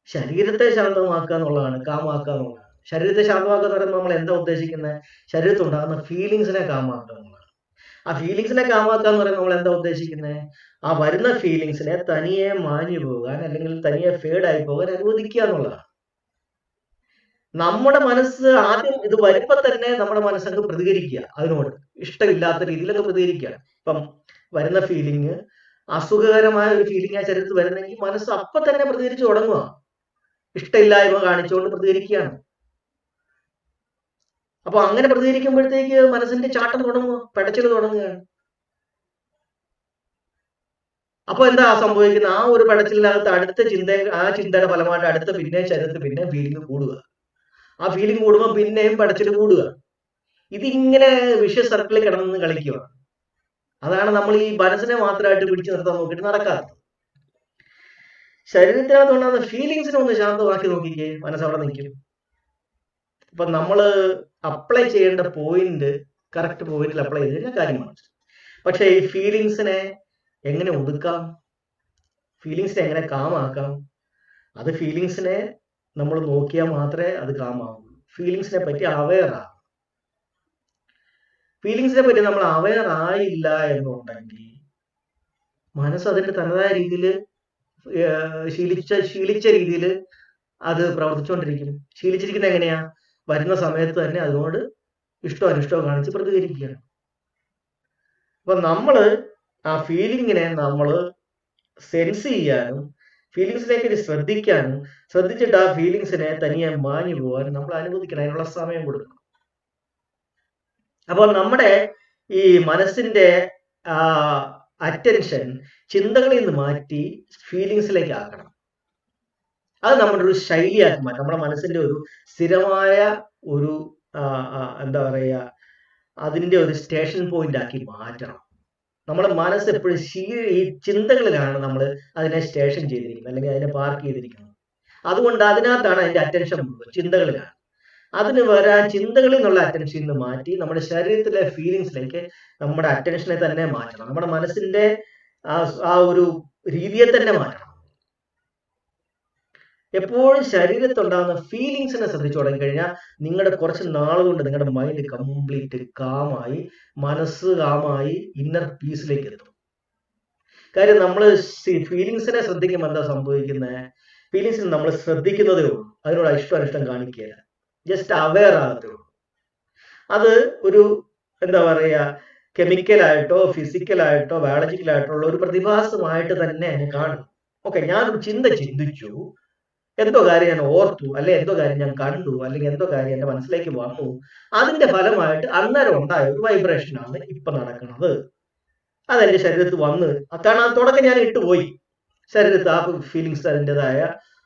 ശരീരത്തെ ശാന്തമാക്കുക എന്നുള്ളതാണ്, കാമാക്കുക എന്നുള്ളതാണ്. ശരീരത്തെ ശാന്തമാക്കുക എന്ന് പറയുമ്പോൾ നമ്മൾ എന്താ ഉദ്ദേശിക്കുന്നത്? ശരീരത്തുണ്ടാകുന്ന ഫീലിങ്സിനെ കാമാക്കുക എന്നുള്ളതാണ്. ആ ഫീലിങ്സിനെ കാമാക്കുക എന്ന് പറയുമ്പോൾ നമ്മൾ എന്താ ഉദ്ദേശിക്കുന്നത്? ആ വരുന്ന ഫീലിങ്സിനെ തനിയെ മാഞ്ഞു പോകാൻ, അല്ലെങ്കിൽ തനിയെ ഫേഡായി പോകാൻ അനുവദിക്കുക എന്നുള്ളതാണ്. നമ്മുടെ മനസ്സ് ആദ്യം ഇത് വരുമ്പോ തന്നെ നമ്മുടെ മനസ്സങ്ങ് പ്രതികരിക്കുക, അതിനോട് ഇഷ്ടമില്ലാത്ത രീതിയിലൊക്കെ പ്രതികരിക്കുകയാണ്. ഇപ്പം വരുന്ന ഫീലിംഗ് അസുഖകരമായ ഒരു ഫീലിംഗ് ആ ശരീരത്തിൽ വരുന്നെങ്കിൽ മനസ്സ് അപ്പൊ തന്നെ പ്രതികരിച്ചു തുടങ്ങുക, ഇഷ്ടമില്ലായ്മ കാണിച്ചുകൊണ്ട് പ്രതികരിക്കുകയാണ്. അപ്പൊ അങ്ങനെ പ്രതികരിക്കുമ്പോഴത്തേക്ക് മനസ്സിന്റെ ചാട്ടം തുടങ്ങുക, പെടച്ചിൽ തുടങ്ങുകയാണ്. അപ്പൊ എന്താ സംഭവിക്കുന്നത്? ആ ഒരു പെടച്ചിലിനകത്ത് അടുത്ത ആ ചിന്തയുടെ ഫലമായിട്ട് അടുത്ത പിന്നെ ശരീരത്തിൽ പിന്നെ ഫീലിംഗ് കൂടുക. ആ ഫീലിംഗ് കൂടുമ്പോൾ പിന്നെയും പെടച്ചിൽ കൂടുക. ഇതിങ്ങനെ വിഷ്വൽ സർക്കിളിൽ കിടന്ന് കളിക്കുക. അതാണ് നമ്മൾ ഈ മനസ്സിനെ മാത്രമായിട്ട് പിടിച്ചു നിർത്താൻ നോക്കിയിട്ട് നടക്കാത്തത്. ശരീരത്തിനകത്ത് ഉണ്ടാകുന്ന ഫീലിങ്സിനെ ഒന്ന് ശാന്തമാക്കി നോക്കിക്കേ, മനസ്സവിടെ നിൽക്കും. അപ്പൊ നമ്മൾ അപ്ലൈ ചെയ്യേണ്ട പോയിന്റ് കറക്റ്റ് പോയിന്റിൽ അപ്ലൈ ചെയ്ത് കഴിഞ്ഞാൽ കാര്യമാണ്. പക്ഷെ ഈ ഫീലിങ്സിനെ എങ്ങനെ ഒതുക്കാം, ഫീലിങ്സിനെ എങ്ങനെ കാമാക്കാം? അത് ഫീലിങ്സിനെ നമ്മൾ നോക്കിയാൽ മാത്രമേ അത് കാമാവുള്ളൂ. ഫീലിങ്സിനെ പറ്റി അവെയർ ആകും. ഫീലിങ്സിനെ പറ്റി നമ്മൾ അവെയർ ആയില്ല എന്നുണ്ടെങ്കിൽ മനസ്സ് അതിന്റെ തനതായ രീതിയിൽ ശീലിച്ച രീതിയിൽ അത് പ്രവർത്തിച്ചുകൊണ്ടിരിക്കും. ശീലിച്ചിരിക്കുന്നത് എങ്ങനെയാ? വരുന്ന സമയത്ത് തന്നെ അതിനോട് ഇഷ്ടവും അനിഷ്ടവും കാണിച്ച് പ്രതികരിക്കുകയാണ്. അപ്പൊ നമ്മള് ആ ഫീലിങ്ങിനെ നമ്മൾ സെൻസ് ചെയ്യാനും ഫീലിങ്സിലേക്ക് ശ്രദ്ധിക്കാനും ശ്രദ്ധിച്ചിട്ട് ആ ഫീലിങ്സിനെ തനിയെ മാഞ്ഞു പോകാനും നമ്മൾ അനുവദിക്കണം, അതിനുള്ള സമയം കൊടുക്കണം. അപ്പോൾ നമ്മുടെ ഈ മനസ്സിന്റെ അറ്റൻഷൻ ചിന്തകളിൽ നിന്ന് മാറ്റി ഫീലിങ്സിലേക്ക് ആക്കണം. അത് നമ്മുടെ ഒരു ശൈലിയാക്കി മാറ്റം, നമ്മുടെ മനസ്സിന്റെ ഒരു സ്ഥിരമായ ഒരു എന്താ പറയുക, അതിന്റെ ഒരു സ്റ്റേഷൻ പോയിന്റ് ആക്കി മാറ്റണം. നമ്മുടെ മനസ്സ് എപ്പോഴും ഈ ചിന്തകളിലാണ് നമ്മൾ അതിനെ സ്റ്റേഷൻ ചെയ്തിരിക്കുന്നത്, അല്ലെങ്കിൽ അതിനെ പാർക്ക് ചെയ്തിരിക്കുന്നത്. അതുകൊണ്ട് അതിനകത്താണ് അതിന്റെ അറ്റൻഷൻ മുഴുവൻ, ചിന്തകളിലാണ്. അതിന് വരാൻ ചിന്തകളിൽ നിന്നുള്ള അറ്റൻഷൻ നിന്ന് മാറ്റി നമ്മുടെ ശരീരത്തിലെ ഫീലിങ്സിലേക്ക് നമ്മുടെ അറ്റൻഷനെ തന്നെ മാറ്റണം. നമ്മുടെ മനസ്സിന്റെ ആ ഒരു രീതിയെ തന്നെ മാറ്റണം. എപ്പോഴും ശരീരത്തുണ്ടാകുന്ന ഫീലിങ്സിനെ ശ്രദ്ധിച്ചു തുടങ്ങി കഴിഞ്ഞാൽ നിങ്ങളുടെ കുറച്ച് നാളുകൊണ്ട് നിങ്ങളുടെ മൈൻഡ് കംപ്ലീറ്റ് കാമായി, മനസ്സ് കാമായി, ഇന്നർ പീസിലേക്ക് എത്തും. കാര്യം നമ്മൾ ഫീലിങ്സിനെ ശ്രദ്ധിക്കുമ്പോൾ എന്താ സംഭവിക്കുന്നത്? ഫീലിങ്സിന് നമ്മൾ ശ്രദ്ധിക്കുന്നതേ ഉള്ളൂ, അതിനോട് അനിഷ്ടം കാണിക്കുകയില്ല, ജസ്റ്റ് അവെയർ ആകത്തേ ഉള്ളൂ. അത് ഒരു എന്താ പറയുക, കെമിക്കലായിട്ടോ ഫിസിക്കലായിട്ടോ ബയോളജിക്കലായിട്ടോ ഉള്ള ഒരു പ്രതിഭാസമായിട്ട് തന്നെ അതിനെ കാണും. ഓക്കെ, ഞാനൊരു ചിന്തിച്ചു, എന്തോ കാര്യം ഞാൻ ഓർത്തു, അല്ലെ എന്തോ കാര്യം ഞാൻ കണ്ടു, അല്ലെങ്കിൽ എന്തോ കാര്യം എന്റെ മനസ്സിലേക്ക് വന്നു, അതിന്റെ ഫലമായിട്ട് അന്നേരം ഉണ്ടായ ഒരു വൈബ്രേഷനാണ് ഇപ്പൊ നടക്കുന്നത്. അതെന്റെ ശരീരത്തിൽ വന്ന് കാരണം തുടക്കം ഞാൻ ഇട്ടുപോയി, ശരീരത്തിൽ ആ ഫീലിങ്സ് അതിൻ്റെതായ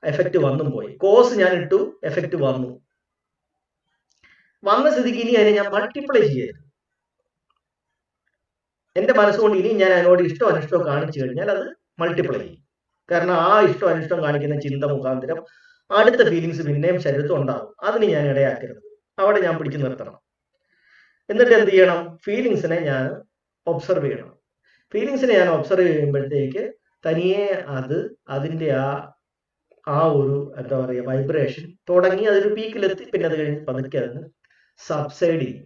എഫക്റ്റ് വന്നും പോയി. കോസ് ഞാൻ ഇട്ടു, എഫക്റ്റ് വന്ന സ്ഥിതിക്ക് ഇനി അതിനെ ഞാൻ മൾട്ടിപ്ലൈ ചെയ്യരുത്. എന്റെ മനസ്സുകൊണ്ട് ഇനി ഞാൻ അതിനോട് ഇഷ്ടം അനിഷ്ടം കാണിച്ചു കഴിഞ്ഞാൽ അത് മൾട്ടിപ്ലൈ ചെയ്യും. കാരണം ആ ഇഷ്ടം അനിഷ്ടം കാണിക്കുന്ന ചിന്ത മുഖാന്തരം അടുത്ത ഫീലിങ്സ് പിന്നെയും ശരീരത്തിൽ ഉണ്ടാകും. അതിന് ഞാൻ ഇടയാക്കരുത്, അവിടെ ഞാൻ പിടിച്ചു നിർത്തണം. എന്നിട്ട് എന്ത് ചെയ്യണം? ഫീലിങ്സിനെ ഞാൻ ഒബ്സർവ് ചെയ്യണം. ഫീലിങ്സിനെ ഞാൻ ഒബ്സർവ് ചെയ്യുമ്പോഴത്തേക്ക് തനിയെ അതിന്റെ ആ ഒരു എന്താ പറയുക വൈബ്രേഷൻ തുടങ്ങി അതൊരു പീക്കിലെത്തി, പിന്നെ അത് കഴിഞ്ഞ് പതുക്കെ അതിന് സബ്സൈഡ് ചെയ്യും.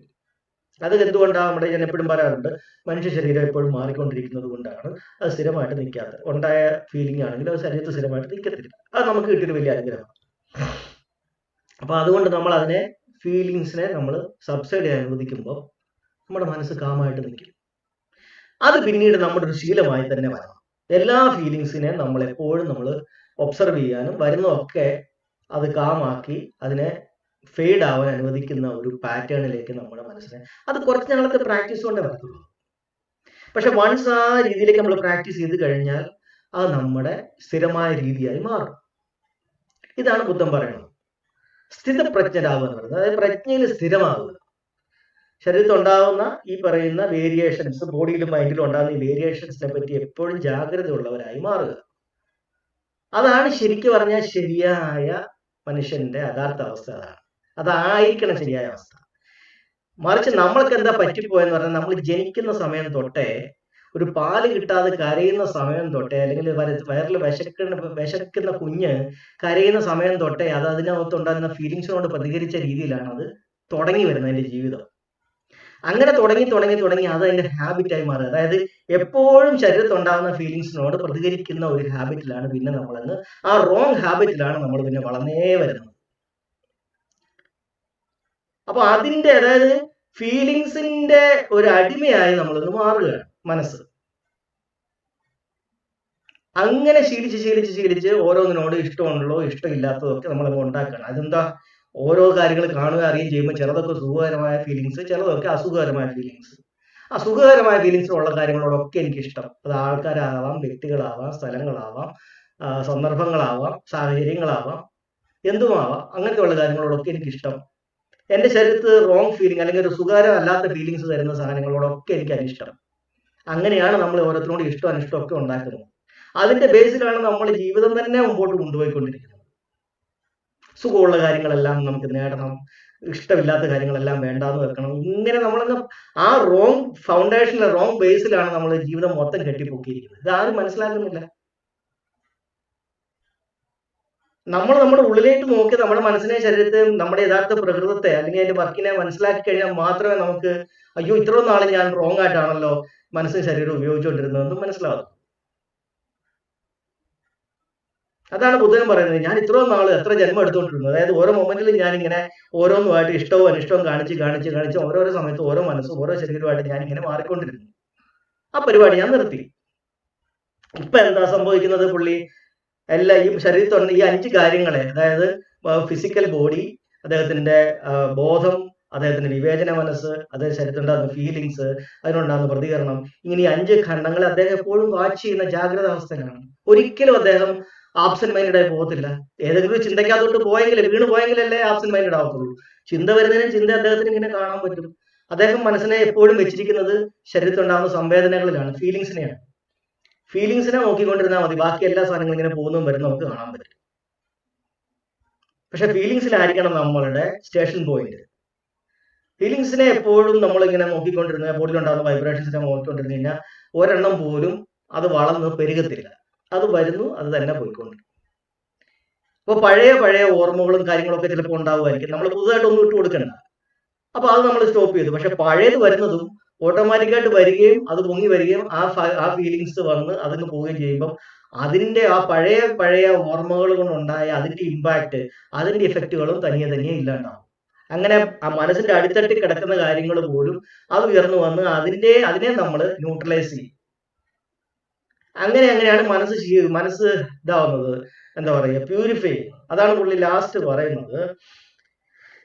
അത് എന്തുകൊണ്ടാണ്? ഞാൻ എപ്പോഴും പറയാറുണ്ട്, മനുഷ്യ ശരീരം എപ്പോഴും മാറിക്കൊണ്ടിരിക്കുന്നത് കൊണ്ടാണ് അത് സ്ഥിരമായിട്ട് നിൽക്കാത്തത്. ഉണ്ടായ ഫീലിംഗ് ആണെങ്കിൽ അത് ശരീരത്തിൽ സ്ഥിരമായിട്ട് നിൽക്കത്തില്ല. അത് നമുക്ക് കിട്ടിയൊരു വലിയ അനുഗ്രഹം. അപ്പൊ അതുകൊണ്ട് നമ്മൾ അതിനെ ഫീലിങ്സിനെ നമ്മൾ സബ്സൈഡ് ചെയ്യാൻ അനുവദിക്കുമ്പോൾ നമ്മുടെ മനസ്സ് കാമായിട്ട് നിൽക്കും. അത് പിന്നീട് നമ്മുടെ ഒരു ശീലമായി തന്നെ വരണം. എല്ലാ ഫീലിങ്സിനെ നമ്മൾ എപ്പോഴും നമ്മൾ ഒബ്സർവ് ചെയ്യാനും വരുന്നതൊക്കെ അത് കാമാക്കി അതിനെ ഫെയ്ഡ് ആവാൻ അനുവദിക്കുന്ന ഒരു പാറ്റേണിലേക്ക് നമ്മുടെ മനസ്സിനെ, അത് കുറച്ച് നാളത്തെ പ്രാക്ടീസ് കൊണ്ടേ വരത്തുള്ളൂ. പക്ഷെ വൺസ് ആ രീതിയിലേക്ക് നമ്മൾ പ്രാക്ടീസ് ചെയ്ത് കഴിഞ്ഞാൽ അത് നമ്മുടെ സ്ഥിരമായ രീതിയായി മാറും. ഇതാണ് ബുദ്ധൻ പറയുന്നത്, സ്ഥിതപ്രജ്ഞരാകുക എന്ന് പറയുന്നത്. അതായത് പ്രജ്ഞയിൽ സ്ഥിരമാകുക. ശരീരത്തിൽ ഉണ്ടാകുന്ന ഈ പറയുന്ന വേരിയേഷൻസ്, ബോഡിയിലും മൈൻഡിലും ഉണ്ടാകുന്ന ഈ വേരിയേഷൻസിനെ പറ്റി എപ്പോഴും ജാഗ്രത ഉള്ളവരായി മാറുക. അതാണ് ശരിക്കും പറഞ്ഞാൽ ശരിയായ മനുഷ്യന്റെ യഥാർത്ഥ അവസ്ഥ. അതായിരിക്കണം ശരിയായ അവസ്ഥ. മറിച്ച് നമ്മൾക്ക് എന്താ പറ്റിപ്പോയെന്ന് പറഞ്ഞാൽ, നമ്മൾ ജനിക്കുന്ന സമയം തൊട്ടേ, ഒരു പാല് കിട്ടാതെ കരയുന്ന സമയം തൊട്ടേ, അല്ലെങ്കിൽ വയറിൽ വിശക്കുന്ന കുഞ്ഞ് കരയുന്ന സമയം തൊട്ടേ അത് അതിനകത്തുണ്ടാകുന്ന ഫീലിങ്സിനോട് പ്രതികരിച്ച രീതിയിലാണ് അത് തുടങ്ങി വരുന്നത് അതിന്റെ ജീവിതം. അങ്ങനെ തുടങ്ങി അത് അതിന്റെ ഹാബിറ്റായി മാറുക. അതായത് എപ്പോഴും ശരീരത്തുണ്ടാകുന്ന ഫീലിങ്സിനോട് പ്രതികരിക്കുന്ന ഒരു ഹാബിറ്റിലാണ് പിന്നെ നമ്മളെന്ന്, ആ റോങ് ഹാബിറ്റിലാണ് നമ്മൾ പിന്നെ വളർന്നേ വരുന്നത്. അപ്പൊ അതിന്റെ, അതായത് ഫീലിങ്സിന്റെ ഒരു അടിമയായി നമ്മളൊന്ന് മാറുകയാണ് മനസ്സ്. അങ്ങനെ ശീലിച്ച് ഓരോന്നിനോട് ഇഷ്ടമുള്ളതോ ഇഷ്ടമില്ലാത്തതോ ഒക്കെ നമ്മളങ്ങ് ഉണ്ടാക്കുകയാണ്. അതെന്താ, ഓരോ കാര്യങ്ങൾ കാണുക അറിയുകയും ചെയ്യുമ്പോൾ ചിലതൊക്കെ സുഖകരമായ ഫീലിങ്സ്, ചിലതൊക്കെ അസുഖകരമായ ഫീലിങ്സ്. അസുഖകരമായ ഫീലിങ്സിലുള്ള കാര്യങ്ങളോടൊക്കെ എനിക്കിഷ്ടം. അത് ആൾക്കാരാവാം, വ്യക്തികളാവാം, സ്ഥലങ്ങളാവാം, സന്ദർഭങ്ങളാവാം, സാഹചര്യങ്ങളാവാം, എന്തുമാവാം. അങ്ങനത്തെ ഉള്ള കാര്യങ്ങളോടൊക്കെ എനിക്കിഷ്ടം. എന്റെ ശരീരത്ത് റോങ് ഫീലിംഗ് അല്ലെങ്കിൽ ഒരു സുഖകരമല്ലാത്ത ഫീലിങ്സ് തരുന്ന സാധനങ്ങളോടൊക്കെ എനിക്ക് അനിഷ്ടം. അങ്ങനെയാണ് നമ്മൾ ഓരോരുത്തരോട് ഇഷ്ടം അനിഷ്ടം ഒക്കെ ഉണ്ടാക്കുന്നത്. അതിന്റെ ബേസിലാണ് നമ്മൾ ജീവിതം തന്നെ മുമ്പോട്ട് കൊണ്ടുപോയിക്കൊണ്ടിരിക്കുന്നത്. സുഖമുള്ള കാര്യങ്ങളെല്ലാം നമുക്ക് നേടണം, ഇഷ്ടമില്ലാത്ത കാര്യങ്ങളെല്ലാം വേണ്ടാന്ന് വെക്കണം. ഇങ്ങനെ നമ്മളങ്ങ് ആ റോങ് ഫൗണ്ടേഷനിലെ റോങ് ബേസിലാണ് നമ്മൾ ജീവിതം മൊത്തം കെട്ടിപ്പൊക്കിയിരിക്കുന്നത്. ഇത് ആരും മനസ്സിലാക്കുന്നില്ല. നമ്മൾ നമ്മുടെ ഉള്ളിലേക്ക് നോക്കി നമ്മുടെ മനസ്സിനെ, ശരീരത്തെ, നമ്മുടെ യഥാർത്ഥ പ്രകൃതത്തെ അല്ലെങ്കിൽ അതിന്റെ വർക്കിനെ മനസ്സിലാക്കി കഴിഞ്ഞാൽ മാത്രമേ നമുക്ക് അയ്യോ ഇത്രയും നാളെ ഞാൻ റോങ് ആയിട്ടാണല്ലോ മനസ്സിന് ശരീരം ഉപയോഗിച്ചുകൊണ്ടിരുന്നതെന്ന് മനസ്സിലാവും. അതാണ് ബുദ്ധൻ പറയുന്നത്. ഞാൻ ഇത്രയും നാൾ എത്ര ജന്മം എടുത്തുകൊണ്ടിരുന്നു. അതായത് ഓരോ മൊമെന്റിലും ഞാനിങ്ങനെ ഓരോന്നുമായിട്ട് ഇഷ്ടവും അനിഷ്ടവും കാണിച്ച് ഓരോരോ സമയത്ത് ഓരോ മനസ്സും ഓരോ ശരീരമായിട്ട് ഞാൻ ഇങ്ങനെ മാറിക്കൊണ്ടിരുന്നു. ആ പരിപാടി ഞാൻ നിർത്തി. ഇപ്പൊ എന്താ സംഭവിക്കുന്നത്? പുള്ളി എല്ലാ ഈ ശരീരത്തുള്ള ഈ 5 കാര്യങ്ങളെ, അതായത് ഫിസിക്കൽ ബോഡി, അദ്ദേഹത്തിന്റെ ബോധം, അദ്ദേഹത്തിന്റെ വിവേചന മനസ്സ്, അദ്ദേഹം ശരീരത്തിലുണ്ടാകുന്ന ഫീലിങ്സ്, അതിനുണ്ടാകുന്ന പ്രതികരണം, ഇങ്ങനെ ഈ 5 ഖണ്ഡങ്ങളെ അദ്ദേഹം എപ്പോഴും വാച്ച് ചെയ്യുന്ന ജാഗ്രത അവസ്ഥയിലാണ്. ഒരിക്കലും അദ്ദേഹം ആബ്സെന്റ് മൈൻഡഡ് ആയി പോകത്തില്ല. ഏതെങ്കിലും ചിന്തയ്ക്കകത്തോട്ട് വീണ് പോയെങ്കിലല്ലേ ആബ്സെന്റ് മൈൻഡഡ് ആവത്തുള്ളൂ. ചിന്ത വരുന്നതിനും ചിന്ത അദ്ദേഹത്തിന് ഇങ്ങനെ കാണാൻ പറ്റും. അദ്ദേഹം മനസ്സിനെ എപ്പോഴും വെച്ചിരിക്കുന്നത് ശരീരത്തിലുണ്ടാകുന്ന സംവേദനകളിലാണ്, ഫീലിങ്സിനെയാണ്. ഫീലിങ്സിനെ നോക്കിക്കൊണ്ടിരുന്നാൽ മതി. ബാക്കി എല്ലാ സാധനങ്ങളും ഇങ്ങനെ പോകുന്നതും വരുന്നതും നമുക്ക് കാണാൻ പറ്റും. പക്ഷെ ഫീലിങ്സിലായിരിക്കണം നമ്മളുടെ സ്റ്റേഷൻ പോയിന്റ്. ഫീലിങ്സിനെ എപ്പോഴും നമ്മളിങ്ങനെ നോക്കിക്കൊണ്ടിരുന്ന, ബോഡിയിലുണ്ടാകുന്ന വൈബ്രേഷൻസിനെ നോക്കിക്കൊണ്ടിരുന്നു കഴിഞ്ഞാൽ ഒരെണ്ണം പോലും അത് വളർന്ന് പെരുകത്തില്ല. അത് വരുന്നു, അത് തന്നെ പോയിക്കൊണ്ടിരിക്കും. അപ്പൊ പഴയ ഓർമ്മകളും കാര്യങ്ങളൊക്കെ ചിലപ്പോൾ ഉണ്ടാവുമായിരിക്കും. നമ്മൾ പുതുതായിട്ടൊന്നും ഇട്ട് കൊടുക്കണ്ട. അപ്പൊ അത് നമ്മൾ സ്റ്റോപ്പ് ചെയ്തു. പക്ഷെ പഴയത് വരുന്നതും ഓട്ടോമാറ്റിക്കായിട്ട് വരികയും അത് പൊങ്ങി വരികയും ആ ഫീലിങ്സ് വന്ന് അതിന് പോവുകയും ചെയ്യുമ്പോൾ അതിന്റെ ആ പഴയ ഓർമ്മകൾ കൊണ്ടുണ്ടായ അതിന്റെ ഇമ്പാക്ട്, അതിന്റെ ഇഫക്റ്റുകളും തനിയെ ഇല്ലാണ്ടാവും. അങ്ങനെ ആ മനസ്സിന്റെ അടിത്തട്ടിൽ കിടക്കുന്ന കാര്യങ്ങൾ പോലും അത് ഉയർന്നു വന്ന് അതിനെ നമ്മൾ ന്യൂട്രലൈസ് ചെയ്യും. അങ്ങനെയാണ് മനസ്സ് ഇതാവുന്നത്, എന്താ പറയുക, പ്യൂരിഫൈ ചെയ്യും. അതാണ് പുള്ളി ലാസ്റ്റ് പറയുന്നത്.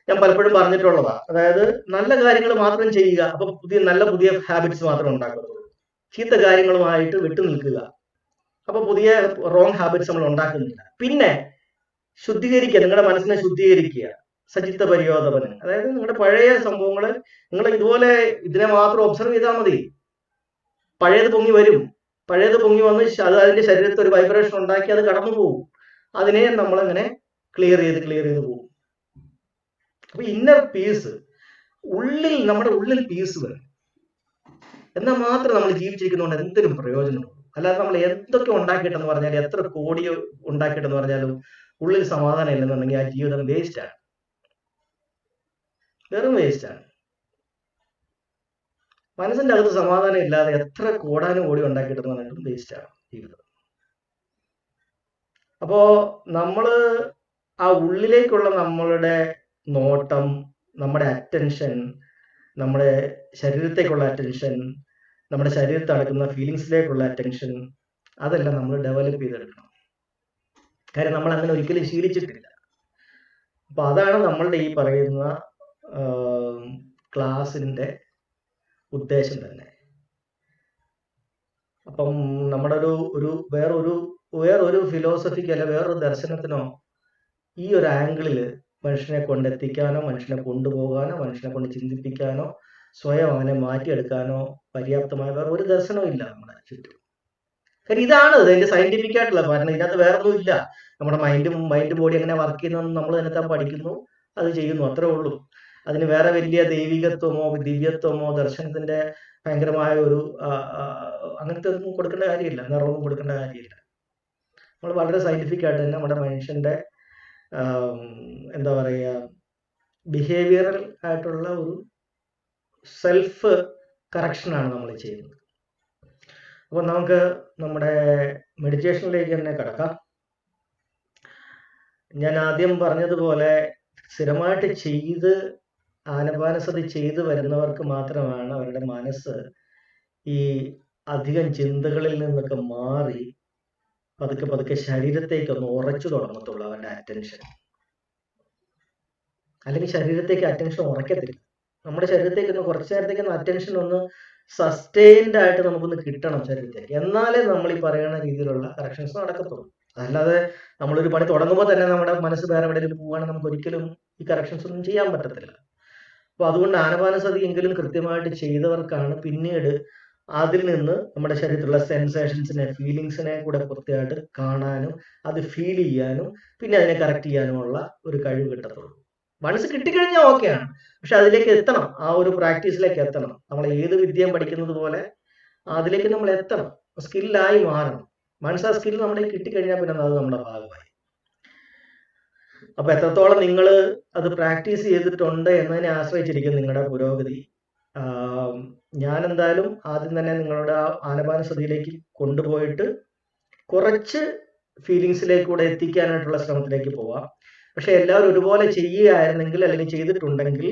ഞാൻ പലപ്പോഴും പറഞ്ഞിട്ടുള്ളതാ. അതായത് നല്ല കാര്യങ്ങൾ മാത്രം ചെയ്യുക, അപ്പൊ പുതിയ ഹാബിറ്റ്സ് മാത്രം ഉണ്ടാക്കത്തുള്ളൂ. ചീത്ത കാര്യങ്ങളുമായിട്ട് വിട്ടു നിൽക്കുക, അപ്പൊ പുതിയ റോങ് ഹാബിറ്റ്സ് നമ്മൾ ഉണ്ടാക്കുന്നില്ല. പിന്നെ ശുദ്ധീകരിക്കുക, നിങ്ങളുടെ മനസ്സിനെ ശുദ്ധീകരിക്കുക. സചിത്ത പരിയോധപനം, അതായത് നിങ്ങളുടെ പഴയ സംഭവങ്ങള് നിങ്ങൾ ഇതുപോലെ ഇതിനെ മാത്രം ഒബ്സർവ് ചെയ്താൽ മതി. പഴയത് പൊങ്ങി വരും. പഴയത് പൊങ്ങി വന്ന് അത് അതിന്റെ ശരീരത്തിൽ ഒരു വൈബ്രേഷൻ ഉണ്ടാക്കി അത് കടന്നു പോകും. അതിനെ നമ്മളങ്ങനെ ക്ലിയർ ചെയ്ത് പോകും. അപ്പൊ ഇന്നർ പീസ്, നമ്മുടെ ഉള്ളിൽ പീസ് വരും. എന്നാൽ മാത്രം നമ്മൾ ജീവിച്ചിരിക്കുന്നതുകൊണ്ട് എന്തിനും പ്രയോജനമുള്ളൂ. അല്ലാതെ നമ്മൾ എന്തൊക്കെ ഉണ്ടാക്കിയിട്ടെന്ന് പറഞ്ഞാൽ, എത്ര കോടി ഉണ്ടാക്കിയിട്ടെന്ന് പറഞ്ഞാലും ഉള്ളിൽ സമാധാനം ഇല്ലെന്നുണ്ടെങ്കിൽ ആ ജീവിതം വേസ്റ്റാണ്, വെറും വേസ്റ്റാണ്. മനസ്സിന്റെ അകത്ത് സമാധാനം ഇല്ലാതെ എത്ര കോടാനും ഉണ്ടാക്കിയിട്ടെന്ന് പറഞ്ഞാലും വേസ്റ്റാണ് ജീവിതം. അപ്പോ നമ്മള് ആ ഉള്ളിലേക്കുള്ള നമ്മളുടെ നോട്ടം, നമ്മുടെ അറ്റൻഷൻ, നമ്മുടെ ശരീരത്തേക്കുള്ള അറ്റൻഷൻ, നമ്മുടെ ശരീരത്തിൽ നടക്കുന്ന ഫീലിങ്സിലേക്കുള്ള അറ്റൻഷൻ, അതെല്ലാം നമ്മൾ ഡെവലപ്പ് ചെയ്തെടുക്കണം. കാര്യം നമ്മൾ അങ്ങനെ ഒരിക്കലും ശീലിച്ചിട്ടില്ല. അപ്പൊ അതാണ് നമ്മളുടെ ഈ പറയുന്ന ക്ലാസിന്റെ ഉദ്ദേശം തന്നെ. അപ്പം നമ്മുടെ വേറൊരു ഫിലോസഫിക്ക് അല്ല വേറൊരു ദർശനത്തിനോ ഈ ഒരു ആംഗിളിൽ മനുഷ്യനെ കൊണ്ടെത്തിക്കാനോ, മനുഷ്യനെ കൊണ്ടുപോകാനോ, മനുഷ്യനെ കൊണ്ട് ചിന്തിപ്പിക്കാനോ, സ്വയം അവനെ മാറ്റിയെടുക്കാനോ പര്യാപ്തമായ വേറെ ഒരു ദർശനവും ഇല്ല നമ്മുടെ ചുറ്റും. കാര്യം ഇതാണ് അതിന്റെ സയന്റിഫിക് ആയിട്ടുള്ള കാരണം. ഇതിനകത്ത് വേറൊന്നും ഇല്ല. നമ്മുടെ മൈൻഡ് ബോഡി എങ്ങനെ വർക്ക് ചെയ്യുന്നതെന്ന് നമ്മൾ തന്നെ പഠിക്കുന്നു, അത് ചെയ്യുന്നു, അത്രേ ഉള്ളൂ. അതിന് വേറെ വലിയ ദൈവികത്വമോ ദിവ്യത്വമോ ദർശനത്തിന്റെ ഭയങ്കരമായ ഒരു അങ്ങനത്തെ ഒന്നും കൊടുക്കേണ്ട കാര്യമില്ല, നിറവൊന്നും കൊടുക്കേണ്ട കാര്യമില്ല. നമ്മൾ വളരെ സയന്റിഫിക് ആയിട്ട് തന്നെ നമ്മുടെ മനുഷ്യന്റെ എന്താ പറയുക, ബിഹേവിയറൽ ആയിട്ടുള്ള ഒരു സെൽഫ് കറക്ഷനാണ് നമ്മൾ ചെയ്യുന്നത്. അപ്പോൾ നമുക്ക് നമ്മുടെ മെഡിറ്റേഷനിലേക്ക് തന്നെ കിടക്കാം. ഞാൻ ആദ്യം പറഞ്ഞതുപോലെ സ്ഥിരമായിട്ട് ആനപാനസതി ചെയ്ത് വരുന്നവർക്ക് മാത്രമാണ് അവരുടെ മനസ്സ് ഈ അധികം ചിന്തകളിൽ നിന്നൊക്കെ മാറി പതുക്കെ പതുക്കെ ശരീരത്തേക്ക് ഒന്ന് ഉറച്ചു തുടങ്ങത്തുള്ളൂ അവന്റെ അറ്റൻഷൻ. അല്ലെങ്കിൽ ശരീരത്തേക്ക് അറ്റൻഷൻ ഉറക്കത്തില്ല. നമ്മുടെ ശരീരത്തേക്ക് ഒന്ന് കുറച്ചു നേരത്തേക്ക് ഒന്ന് അറ്റൻഷൻ ഒന്ന് സസ്റ്റെയിൻഡ് ആയിട്ട് നമുക്കൊന്ന് കിട്ടണം ശരീരത്തേക്ക്. എന്നാലേ നമ്മൾ ഈ പറയുന്ന രീതിയിലുള്ള കറക്ഷൻസ് നടക്കത്തുള്ളൂ. അല്ലാതെ നമ്മളൊരു പണി തുടങ്ങുമ്പോൾ തന്നെ നമ്മുടെ മനസ്സ് വേറെ എവിടെയെങ്കിലും പോവുകയാണെങ്കിൽ നമുക്ക് ഒരിക്കലും ഈ കറക്ഷൻസ് ഒന്നും ചെയ്യാൻ പറ്റത്തില്ല. അപ്പൊ അതുകൊണ്ട് ആനപാനസതി എങ്കിലും കൃത്യമായിട്ട് ചെയ്തവർക്കാണ് പിന്നീട് അതിൽ നിന്ന് നമ്മുടെ ശരീരത്തിലുള്ള സെൻസേഷൻസിനെ, ഫീലിങ്സിനെ കൂടെ കൃത്യമായിട്ട് കാണാനും അത് ഫീൽ ചെയ്യാനും പിന്നെ അതിനെ കറക്റ്റ് ചെയ്യാനുമുള്ള ഒരു കഴിവ് കിട്ടത്തുള്ളൂ. മനസ്സ് കിട്ടിക്കഴിഞ്ഞാൽ ഓക്കെയാണ്, പക്ഷെ അതിലേക്ക് എത്തണം, ആ ഒരു പ്രാക്ടീസിലേക്ക് എത്തണം. നമ്മൾ ഏത് വിദ്യയും പഠിക്കുന്നത് പോലെ അതിലേക്ക് നമ്മൾ എത്തണം, സ്കില്ലായി മാറണം. മനസ്സ് ആ സ്കിൽ നമ്മുടെ കിട്ടിക്കഴിഞ്ഞാൽ പിന്നെ അത് നമ്മുടെ ഭാഗമായി. അപ്പൊ എത്രത്തോളം നിങ്ങൾ അത് പ്രാക്ടീസ് ചെയ്തിട്ടുണ്ട് എന്നതിനെ ആശ്രയിച്ചിരിക്കും നിങ്ങളുടെ പുരോഗതി. ഞാൻ എന്തായാലും ആദ്യം തന്നെ നിങ്ങളുടെ ആനപാനസതിയിലേക്ക് കൊണ്ടുപോയിട്ട് കുറച്ച് ഫീലിങ്സിലേക്കൂടെ എത്തിക്കാനായിട്ടുള്ള ശ്രമത്തിലേക്ക് പോവാം. പക്ഷെ എല്ലാവരും ഒരുപോലെ ചെയ്യുകയായിരുന്നെങ്കിൽ അല്ലെങ്കിൽ ചെയ്തിട്ടുണ്ടെങ്കിൽ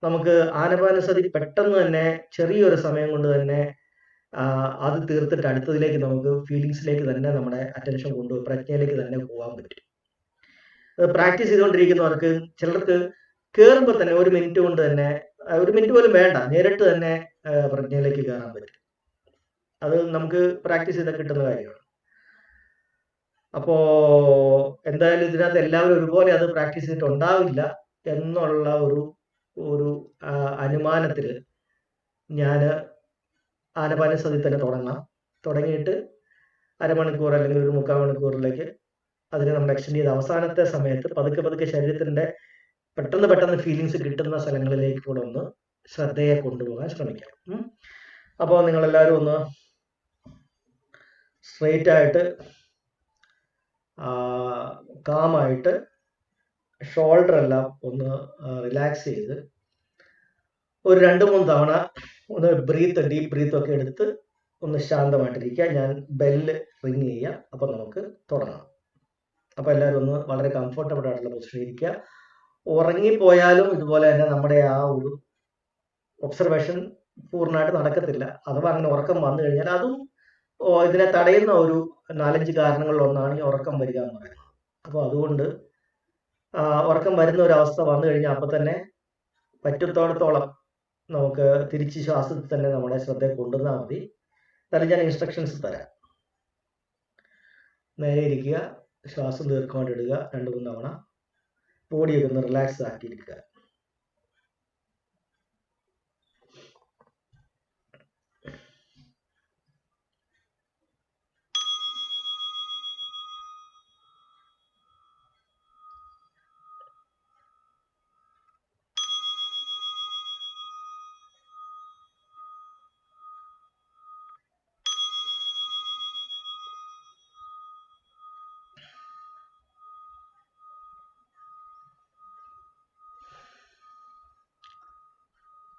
നമുക്ക് ആനപാനസതി പെട്ടെന്ന് തന്നെ ചെറിയൊരു സമയം കൊണ്ട് തന്നെ അത് തീർത്തിട്ട് അടുത്തതിലേക്ക് നമുക്ക് ഫീലിങ്സിലേക്ക് തന്നെ നമ്മുടെ അറ്റൻഷൻ പ്രജ്ഞയിലേക്ക് തന്നെ പോകാൻ പറ്റും. പ്രാക്ടീസ് ചെയ്തുകൊണ്ടിരിക്കുന്നവർക്ക് ചിലർക്ക് കയറുമ്പോൾ തന്നെ 1 മിനിറ്റ് കൊണ്ട് തന്നെ, 1 മിനിറ്റ് പോലും വേണ്ട, നേരിട്ട് തന്നെ പ്രജ്ഞയിലേക്ക് കയറാൻ പറ്റും. അത് നമുക്ക് പ്രാക്ടീസ് ചെയ്താൽ കിട്ടുന്ന കാര്യമാണ്. അപ്പോ എന്തായാലും ഇതിനകത്ത് എല്ലാവരും ഒരുപോലെ അത് പ്രാക്ടീസ് ചെയ്തിട്ടുണ്ടാവില്ല എന്നുള്ള ഒരു അനുമാനത്തിൽ ഞാൻ ആനപാനസതി തന്നെ തുടങ്ങിയിട്ട് അരമണിക്കൂർ അല്ലെങ്കിൽ ഒരു 3/4 മണിക്കൂറിലേക്ക് അതിനെ നമ്മൾ എക്സ്റ്റെൻഡ് ചെയ്ത് അവസാനത്തെ സമയത്ത് പതുക്കെ പതുക്കെ ശരീരത്തിന്റെ പെട്ടെന്ന് ഫീലിങ്സ് കിട്ടുന്ന സ്ഥലങ്ങളിലേക്ക് കൂടെ ഒന്ന് ശ്രദ്ധയെ കൊണ്ടുപോകാൻ ശ്രമിക്കാം. അപ്പോൾ നിങ്ങളെല്ലാവരും ഒന്ന് സ്ട്രെയിറ്റ് ആയിട്ട് കാമായിട്ട് ഷോൾഡർ എല്ലാം ഒന്ന് റിലാക്സ് ചെയ്ത് ഒരു 2-3 തവണ ഒന്ന് ഡീപ്പ് ബ്രീത്ത് ഒക്കെ എടുത്ത് ഒന്ന് ശാന്തമായിട്ടിരിക്കുക. ഞാൻ ബെല്ല് റിങ് ചെയ്യാം, അപ്പൊ നമുക്ക് തുടങ്ങാം. അപ്പൊ എല്ലാവരും ഒന്ന് വളരെ കംഫർട്ടബിൾ ആയിട്ടുള്ള പൊസിഷൻ ഇരിക്കുക. ഉറങ്ങിപ്പോയാലും ഇതുപോലെ തന്നെ നമ്മുടെ ആ ഒരു ഒബ്സർവേഷൻ പൂർണ്ണമായിട്ട് നടക്കത്തില്ല. അഥവാ അങ്ങനെ ഉറക്കം വന്നു കഴിഞ്ഞാൽ അതും ഇതിനെ തടയുന്ന ഒരു 4-5 കാരണങ്ങളിൽ ഒന്നാണ് ഈ ഉറക്കം വരിക എന്ന് പറയുന്നത്. അപ്പോൾ അതുകൊണ്ട് ഉറക്കം വരുന്ന ഒരു അവസ്ഥ വന്നു കഴിഞ്ഞാൽ അപ്പൊ തന്നെ പറ്റുത്തോളത്തോളം നമുക്ക് തിരിച്ച് ശ്വാസത്തിൽ തന്നെ നമ്മുടെ ശ്രദ്ധയെ കൊണ്ടുവന്നാൽ മതി. എന്നാലും ഞാൻ ഇൻസ്ട്രക്ഷൻസ് തരാം. നേരെ ഇരിക്കുക, ശ്വാസം ദീർഘമായിട്ടിടുക, 2-3 തവണ ബോഡിയൊക്കെ ഒന്ന് റിലാക്സ് ആക്കിയിരിക്കുക.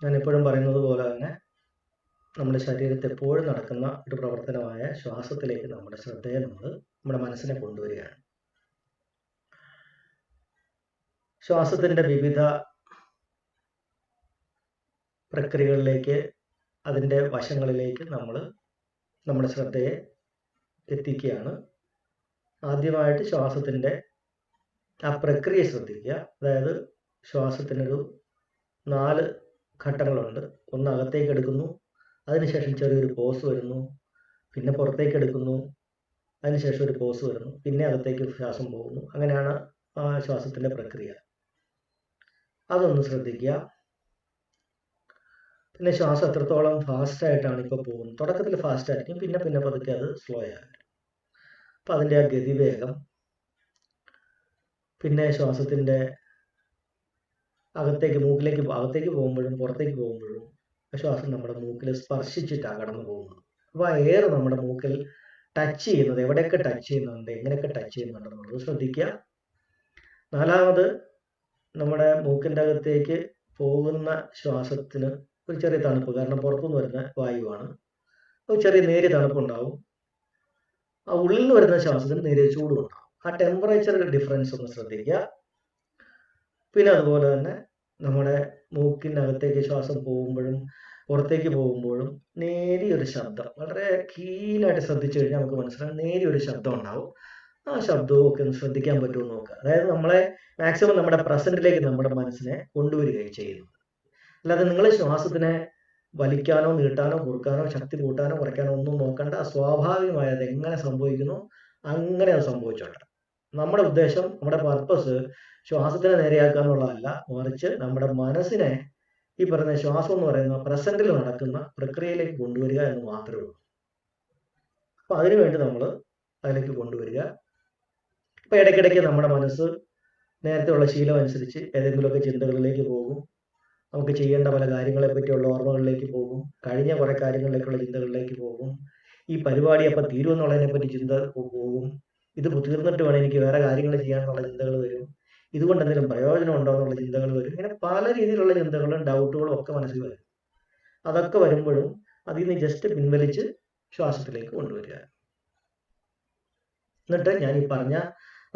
ഞാൻ എപ്പോഴും പറയുന്നത് പോലെ തന്നെ നമ്മുടെ ശരീരത്തിൽ എപ്പോഴും നടക്കുന്ന ഒരു പ്രവർത്തനമായ ശ്വാസത്തിലേക്ക് നമ്മുടെ ശ്രദ്ധയെ നമ്മുടെ മനസ്സിനെ കൊണ്ടുവരികയാണ്. ശ്വാസത്തിന്റെ വിവിധ പ്രക്രിയകളിലേക്ക്, അതിൻ്റെ വശങ്ങളിലേക്ക് നമ്മൾ നമ്മുടെ ശ്രദ്ധയെ എത്തിക്കുകയാണ്. ആദ്യമായിട്ട് ശ്വാസത്തിന്റെ ആ പ്രക്രിയ ശ്രദ്ധിക്കുക. അതായത് ശ്വാസത്തിനൊരു 4 ഘട്ടങ്ങളുണ്ട്. ഒന്ന് അകത്തേക്ക് എടുക്കുന്നു, അതിനുശേഷം ചെറിയൊരു പോസ് വരുന്നു, പിന്നെ പുറത്തേക്ക് എടുക്കുന്നു, അതിനുശേഷം ഒരു പോസ് വരുന്നു, പിന്നെ അകത്തേക്ക് ശ്വാസം പോകുന്നു. അങ്ങനെയാണ് ശ്വാസത്തിന്റെ പ്രക്രിയ. അതൊന്ന് ശ്രദ്ധിക്കുക. പിന്നെ ശ്വാസം എത്രത്തോളം ഫാസ്റ്റ് ആയിട്ടാണ് ഇപ്പോൾ പോകുന്നത്. തുടക്കത്തിൽ ഫാസ്റ്റ് ആയിരിക്കും, പിന്നെ പതുക്കെ അത് സ്ലോ ആയിരിക്കും. അപ്പം അതിൻ്റെ ആ ഗതിവേഗം, പിന്നെ ശ്വാസത്തിന്റെ അകത്തേക്ക് പോകുമ്പോഴും പുറത്തേക്ക് പോകുമ്പോഴും ശ്വാസം നമ്മുടെ മൂക്കിൽ സ്പർശിച്ചിട്ടാണ് കടന്നു പോകുന്നത്. അപ്പോൾ ആ എയർ നമ്മുടെ മൂക്കിൽ ടച്ച് ചെയ്യുന്നത്, എവിടെയൊക്കെ ടച്ച് ചെയ്യുന്നുണ്ട്, എങ്ങനെയൊക്കെ ടച്ച് ചെയ്യുന്നുണ്ടെന്നുള്ളത് ശ്രദ്ധിക്കുക. 4ാമത്, നമ്മുടെ മൂക്കിൻ്റെ അകത്തേക്ക് പോകുന്ന ശ്വാസത്തിന് ഒരു ചെറിയ തണുപ്പ്, കാരണം പുറത്തുനിന്ന് വരുന്ന വായുവാണ്, ഒരു ചെറിയ നേരിയ തണുപ്പുണ്ടാവും. ആ ഉള്ളിൽ നിന്ന് വരുന്ന ശ്വാസത്തിന് നേരിയ ചൂടും ഉണ്ടാവും. ആ ടെമ്പറേച്ചർ ഡിഫറൻസ് ഒന്ന് ശ്രദ്ധിക്കുക. പിന്നെ അതുപോലെ തന്നെ നമ്മുടെ മൂക്കിനകത്തേക്ക് ശ്വാസം പോകുമ്പോഴും പുറത്തേക്ക് പോകുമ്പോഴും നേരിയൊരു ശബ്ദം, വളരെ കീനായിട്ട് ശ്രദ്ധിച്ചു കഴിഞ്ഞാൽ നമുക്ക് മനസ്സിലാവും, നേരിയൊരു ശബ്ദം ഉണ്ടാവും. ആ ശബ്ദവും ഒക്കെ ഒന്ന് ശ്രദ്ധിക്കാൻ പറ്റുമോ നോക്കുക. അതായത് നമ്മളെ മാക്സിമം നമ്മുടെ പ്രസന്റിലേക്ക് നമ്മുടെ മനസ്സിനെ കൊണ്ടുവരികയും ചെയ്യുന്നു. അല്ലാതെ നിങ്ങൾ ശ്വാസത്തിനെ വലിക്കാനോ നീട്ടാനോ കുറുക്കാനോ ശക്തി കൂട്ടാനോ കുറയ്ക്കാനോ ഒന്നും നോക്കണ്ട. സ്വാഭാവികമായത് എങ്ങനെ സംഭവിക്കുന്നു അങ്ങനെ അത് സംഭവിച്ചോട്ടെ. നമ്മുടെ ഉദ്ദേശം, നമ്മുടെ പർപ്പസ് ശ്വാസത്തിനെ നേരെയാക്കുക എന്നുള്ളതല്ല, മറിച്ച് നമ്മുടെ മനസ്സിനെ ഈ പറയുന്ന ശ്വാസം എന്ന് പറയുന്ന പ്രസന്റിൽ നടക്കുന്ന പ്രക്രിയയിലേക്ക് കൊണ്ടുവരിക എന്ന് മാത്രമേ ഉള്ളൂ. അപ്പൊ അതിനുവേണ്ടി നമ്മൾ അതിലേക്ക് കൊണ്ടുവരിക. ഇപ്പൊ ഇടയ്ക്കിടയ്ക്ക് നമ്മുടെ മനസ്സ് നേരത്തെ ഉള്ള ശീലം അനുസരിച്ച് ഏതെങ്കിലുമൊക്കെ ചിന്തകളിലേക്ക് പോകും. നമുക്ക് ചെയ്യേണ്ട പല കാര്യങ്ങളെ പറ്റിയുള്ള ഓർമ്മകളിലേക്ക് പോകും. കഴിഞ്ഞ കുറെ കാര്യങ്ങളിലേക്കുള്ള ചിന്തകളിലേക്ക് പോകും. ഈ പരിപാടി അപ്പം തീരുമെന്നുള്ളതിനെ പറ്റി ചിന്ത പോകും. ഇത് തീർന്നിട്ട് വേണം എനിക്ക് വേറെ കാര്യങ്ങൾ ചെയ്യാനുള്ള ചിന്തകൾ വരും. ഇതുകൊണ്ട് എന്തെങ്കിലും പ്രയോജനം ഉണ്ടോ എന്നുള്ള ചിന്തകൾ വരും. ഇങ്ങനെ പല രീതിയിലുള്ള ചിന്തകളും ഡൗട്ടുകളും ഒക്കെ മനസ്സിൽ വരും. അതൊക്കെ വരുമ്പോഴും അതിൽ നിന്ന് ജസ്റ്റ് പിൻവലിച്ച് ശ്വാസത്തിലേക്ക് കൊണ്ടുവരിക. എന്നിട്ട് ഞാൻ ഈ പറഞ്ഞ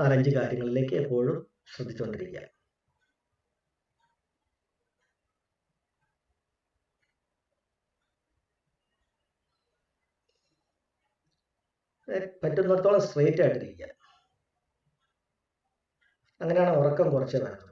4-5 കാര്യങ്ങളിലേക്ക് എപ്പോഴും ശ്രദ്ധിച്ചുകൊണ്ടിരിക്കുക. പറ്റുന്നിടത്തോളം സ്ട്രെയിറ്റ് ആയിട്ടിരിക്കുക. അങ്ങനെയാണ് ഉറക്കം കുറച്ച് വരുന്നത്.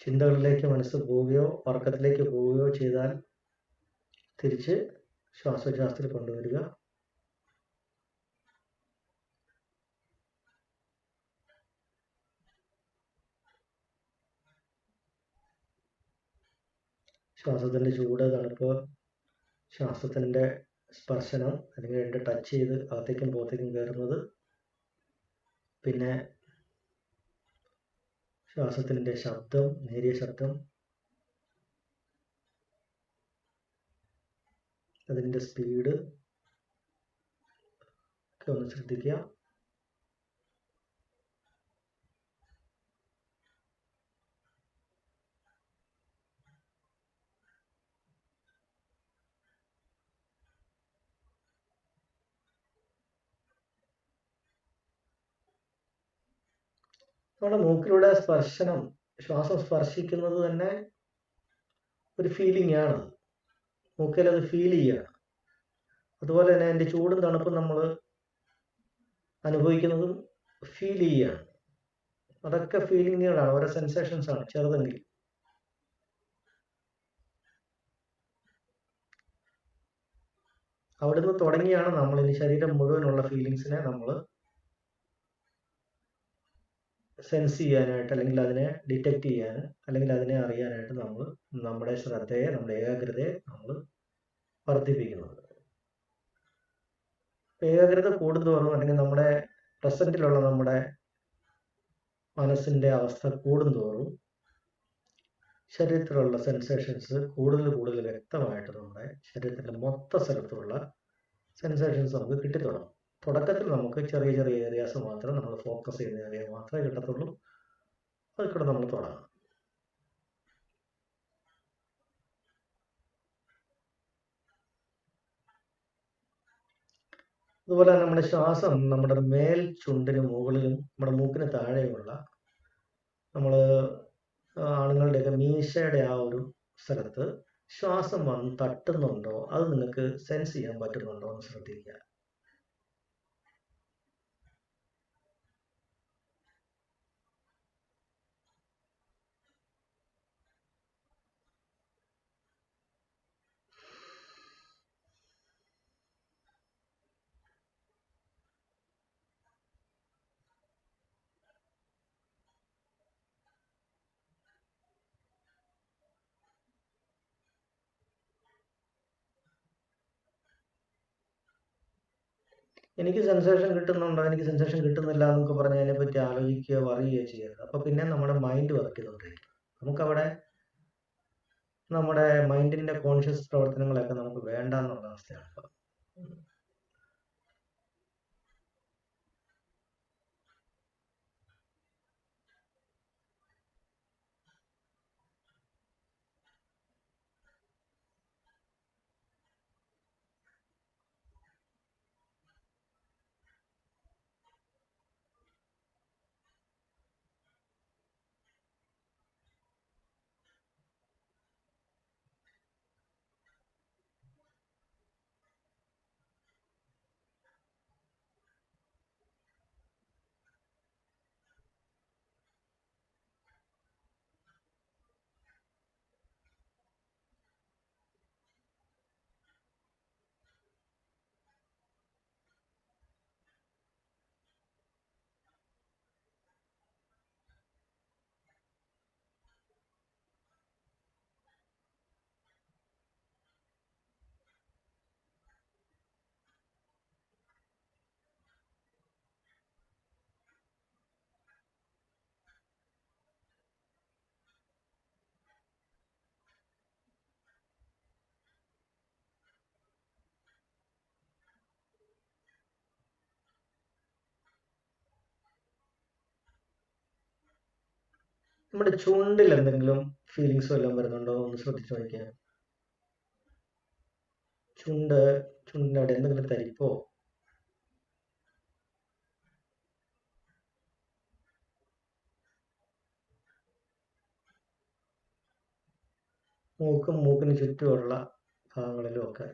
ചിന്തകളിലേക്ക് മനസ്സ് പോവുകയോ ഉറക്കത്തിലേക്ക് പോവുകയോ ചെയ്താൽ തിരിച്ച് ശ്വാസോച്ഛ്വാസത്തിൽ കൊണ്ടുവരിക. ശ്വാസത്തിൻ്റെ ചൂട്, തണുപ്പ്, ശ്വാസത്തിൻ്റെ സ്പർശനം അല്ലെങ്കിൽ രണ്ട് ടച്ച് ചെയ്ത് അകത്തേക്കും പുറത്തേക്കും കയറുന്നത്, പിന്നെ ശ്വാസത്തിൻ്റെ ശബ്ദം, നേരിയ ശബ്ദം, അതിൻ്റെ സ്പീഡ് ഒക്കെ ഒന്ന് ശ്രദ്ധിക്കുക. നമ്മുടെ മൂക്കിലൂടെ സ്പർശനം, ശ്വാസം സ്പർശിക്കുന്നത് തന്നെ ഒരു ഫീലിംഗ് ആണ്. മൂക്കിൽ അത് ഫീൽ ചെയ്യുകയാണ്. അതുപോലെ തന്നെ അതിൻ്റെ ചൂടും തണുപ്പും നമ്മൾ അനുഭവിക്കുന്നതും ഫീൽ ചെയ്യുകയാണ്. അതൊക്കെ ഫീലിങ്ങുകളാണ്, ഓരോ സെൻസേഷൻസ് ആണ്, ചെറുതെങ്കിൽ. അവിടുന്ന് തുടങ്ങിയാണ് നമ്മൾ ഇനി ശരീരം മുഴുവനുള്ള ഫീലിങ്സിനെ നമ്മൾ സെൻസ് ചെയ്യാനായിട്ട്, അല്ലെങ്കിൽ അതിനെ ഡിറ്റക്റ്റ് ചെയ്യാൻ, അല്ലെങ്കിൽ അതിനെ അറിയാനായിട്ട് നമ്മൾ നമ്മുടെ ശ്രദ്ധയെ, നമ്മുടെ ഏകാഗ്രതയെ നമ്മൾ വർദ്ധിപ്പിക്കുന്നത്. ഏകാഗ്രത കൂടുന്തോറും, അല്ലെങ്കിൽ നമ്മുടെ പ്രസന്റിലുള്ള നമ്മുടെ മനസ്സിന്റെ അവസ്ഥ കൂടുന്തോറും ശരീരത്തിലുള്ള സെൻസേഷൻസ് കൂടുതൽ കൂടുതൽ വ്യക്തമായിട്ട് നമ്മുടെ ശരീരത്തിൻ്റെ മൊത്ത സ്ഥലത്തുള്ള സെൻസേഷൻസ് നമുക്ക് കിട്ടിത്തുടങ്ങും. തുടക്കത്തിൽ നമുക്ക് ചെറിയ ചെറിയ ഏരിയാസ് മാത്രം, നമ്മൾ ഫോക്കസ് ചെയ്യുന്ന ഏരിയ മാത്രമേ കിട്ടത്തുള്ളൂ. അതിൽ കൂടെ നമ്മൾ തുടങ്ങാം. അതുപോലെ തന്നെ നമ്മുടെ ശ്വാസം നമ്മുടെ മേൽ ചുണ്ടിന് മുകളിലും നമ്മുടെ മൂക്കിന് താഴെയുമുള്ള, നമ്മൾ ആണുങ്ങളുടെയൊക്കെ മീശയുടെ ആ ഒരു സ്ഥലത്ത് ശ്വാസം വന്ന് തട്ടുന്നുണ്ടോ, അത് നിങ്ങൾക്ക് സെൻസ് ചെയ്യാൻ പറ്റുന്നുണ്ടോ എന്ന് ശ്രദ്ധിക്കുക. എനിക്ക് സെൻസേഷൻ കിട്ടുന്നുണ്ടോ, എനിക്ക് സെൻസേഷൻ കിട്ടുന്നില്ല എന്നൊക്കെ പറഞ്ഞ് അതിനെപ്പറ്റി ആലോചിക്കുകയോ പറയുകയോ ചെയ്യരുത്. അപ്പോൾ പിന്നെ നമ്മുടെ മൈൻഡ് വർക്ക് ചെയ്തുകൊണ്ടിരിക്കും. നമുക്കവിടെ നമ്മുടെ മൈൻഡിന്റെ കോൺഷ്യസ് പ്രവർത്തനങ്ങളൊക്കെ നമുക്ക് വേണ്ട എന്നുള്ള അവസ്ഥയാണ് ഇപ്പോൾ. നമ്മുടെ ചുണ്ടിൽ എന്തെങ്കിലും ഫീലിങ്സ് വല്ലതും വരുന്നുണ്ടോ ഒന്ന് ശ്രദ്ധിച്ചു നോക്കിയാൽ. ചുണ്ടിൻ്റെ അവിടെ എന്തെങ്കിലും തരിപ്പോ, മൂക്കിന് ചുറ്റുമുള്ള ഭാഗങ്ങളിലും ഒക്കെ.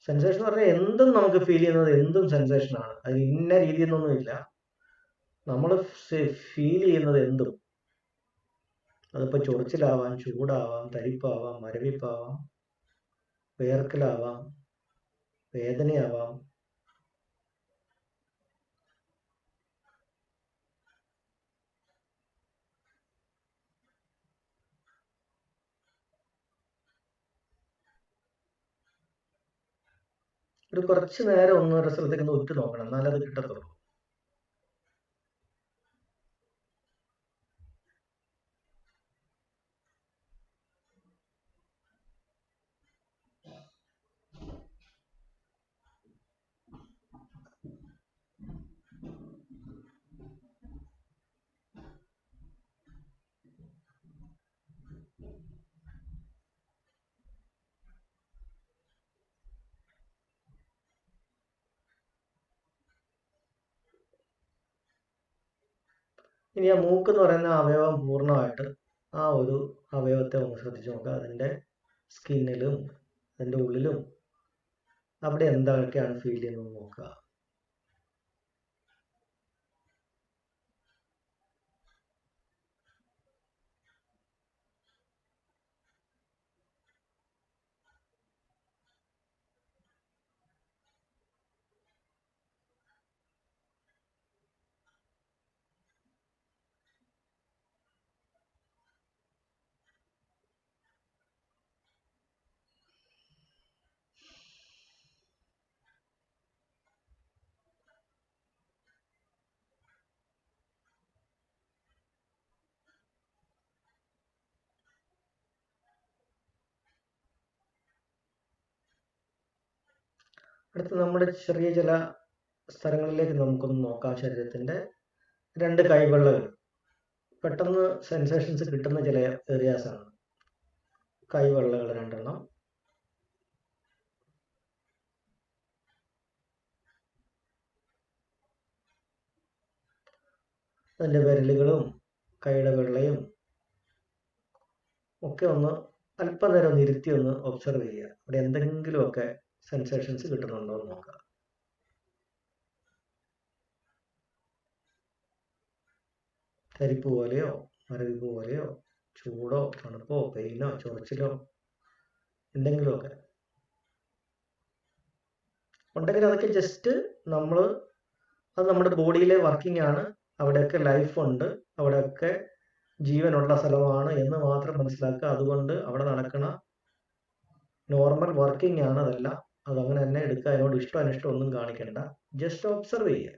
സെൻസേഷൻ എന്ന് പറഞ്ഞാൽ എന്തും നമുക്ക് ഫീൽ ചെയ്യുന്നത് എന്തും സെൻസേഷനാണ്. അത് ഇന്ന രീതിയൊന്നുമില്ല. നമ്മൾ ഫീൽ ചെയ്യുന്നത് എന്തും, അതിപ്പോൾ ചൊറിച്ചിലാവാം, ചൂടാവാം, തരിപ്പാവാം, മരവിപ്പാവാം, വേർക്കലാവാം, വേദനയാവാം, ഒരു കുറച്ച് നേരം ഒരു സ്ഥലത്തേക്ക് ഒന്ന് ഉറ്റു നോക്കണം, എന്നാലേ അത് കിട്ടത്തുള്ളൂ. ഇനി ആ മൂക്ക് എന്ന് പറയുന്ന അവയവം പൂർണ്ണമായിട്ട് ആ ഒരു അവയവത്തെ ഒന്ന് ശ്രദ്ധിച്ച് നോക്കുക. അതിൻ്റെ സ്കിന്നിലും അതിൻ്റെ ഉള്ളിലും അവിടെ എന്തൊക്കെയാണ് ഫീൽ ചെയ്യുന്നത് നോക്കുക. അടുത്ത് നമ്മുടെ ചെറിയ ചില സ്ഥലങ്ങളിലേക്ക് നമുക്കൊന്ന് നോക്കാം. ശരീരത്തിൻ്റെ 2 കൈവെള്ളകൾ പെട്ടെന്ന് സെൻസേഷൻസ് കിട്ടുന്ന ചില ഏരിയാസാണ്. കൈവെള്ളകൾ 2 എണ്ണം, അതിൻ്റെ വിരലുകളും കൈയുടെ വെള്ളയും ഒക്കെ ഒന്ന് അല്പനേരം ഒന്ന് ഇരുത്തി ഒന്ന് ഒബ്സർവ് ചെയ്യുക. അവിടെ എന്തെങ്കിലുമൊക്കെ സെൻസേഷൻസ് കിട്ടുന്നുണ്ടോ എന്ന് നോക്കുക. തരിപ്പ് പോലെയോ മരവിപ്പ് പോലെയോ ചൂടോ തണുപ്പോ പെയിനോ ചൊറിച്ചിലോ എന്തെങ്കിലുമൊക്കെ ഉണ്ടെങ്കിൽ അതൊക്കെ ജസ്റ്റ് അത് നമ്മുടെ ബോഡിയിലെ വർക്കിംഗ് ആണ്. അവിടെയൊക്കെ ലൈഫ് ഉണ്ട്, അവിടെയൊക്കെ ജീവനുള്ള സ്ഥലമാണ് എന്ന് മാത്രം മനസ്സിലാക്കുക. അതുകൊണ്ട് അവിടെ നടക്കുന്ന നോർമൽ വർക്കിംഗ് ആണ് അതെല്ലാം. അതങ്ങനെ തന്നെ എടുക്കുക. അതിനോട് ഇഷ്ടം അനിഷ്ടം ഒന്നും കാണിക്കണ്ട, ജസ്റ്റ് ഒബ്സർവ് ചെയ്യുക.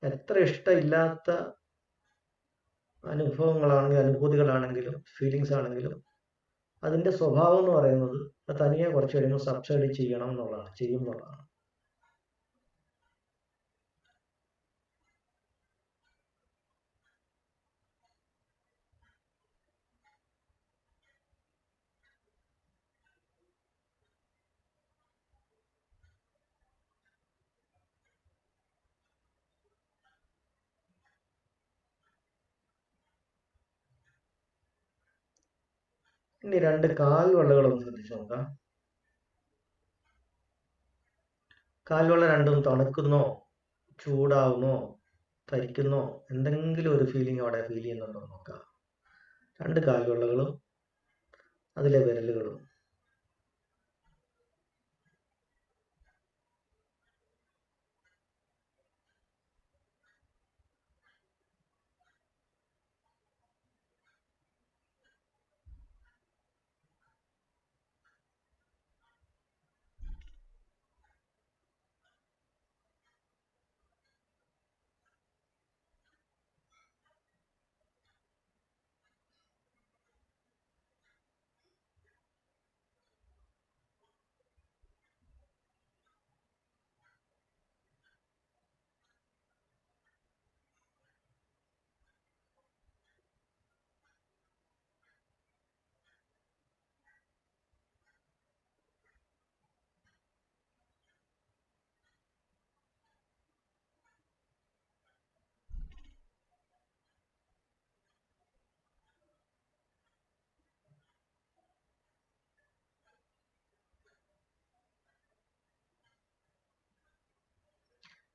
എത്ര ഇഷ്ടമില്ലാത്ത അനുഭൂതികളാണെങ്കിലും ഫീലിങ്സ് ആണെങ്കിലും അതിൻ്റെ സ്വഭാവം എന്ന് പറയുന്നത് അത് തനിയെ കുറച്ച് കഴിയുമ്പോൾ സബ്സൈഡ് ചെയ്യും എന്നുള്ളതാണ്. ഇനി 2 കാൽവെള്ളകളൊന്ന് ശ്രദ്ധിച്ചു നോക്കാം. കാൽവെള്ള രണ്ടും തണുക്കുന്നോ ചൂടാവുന്നോ തരിക്കുന്നോ എന്തെങ്കിലും ഒരു ഫീലിംഗ് അവിടെ ഫീൽ ചെയ്യുന്നുണ്ടോ നോക്കാം. 2 കാൽവെള്ളകളും അതിലെ വിരലുകളും.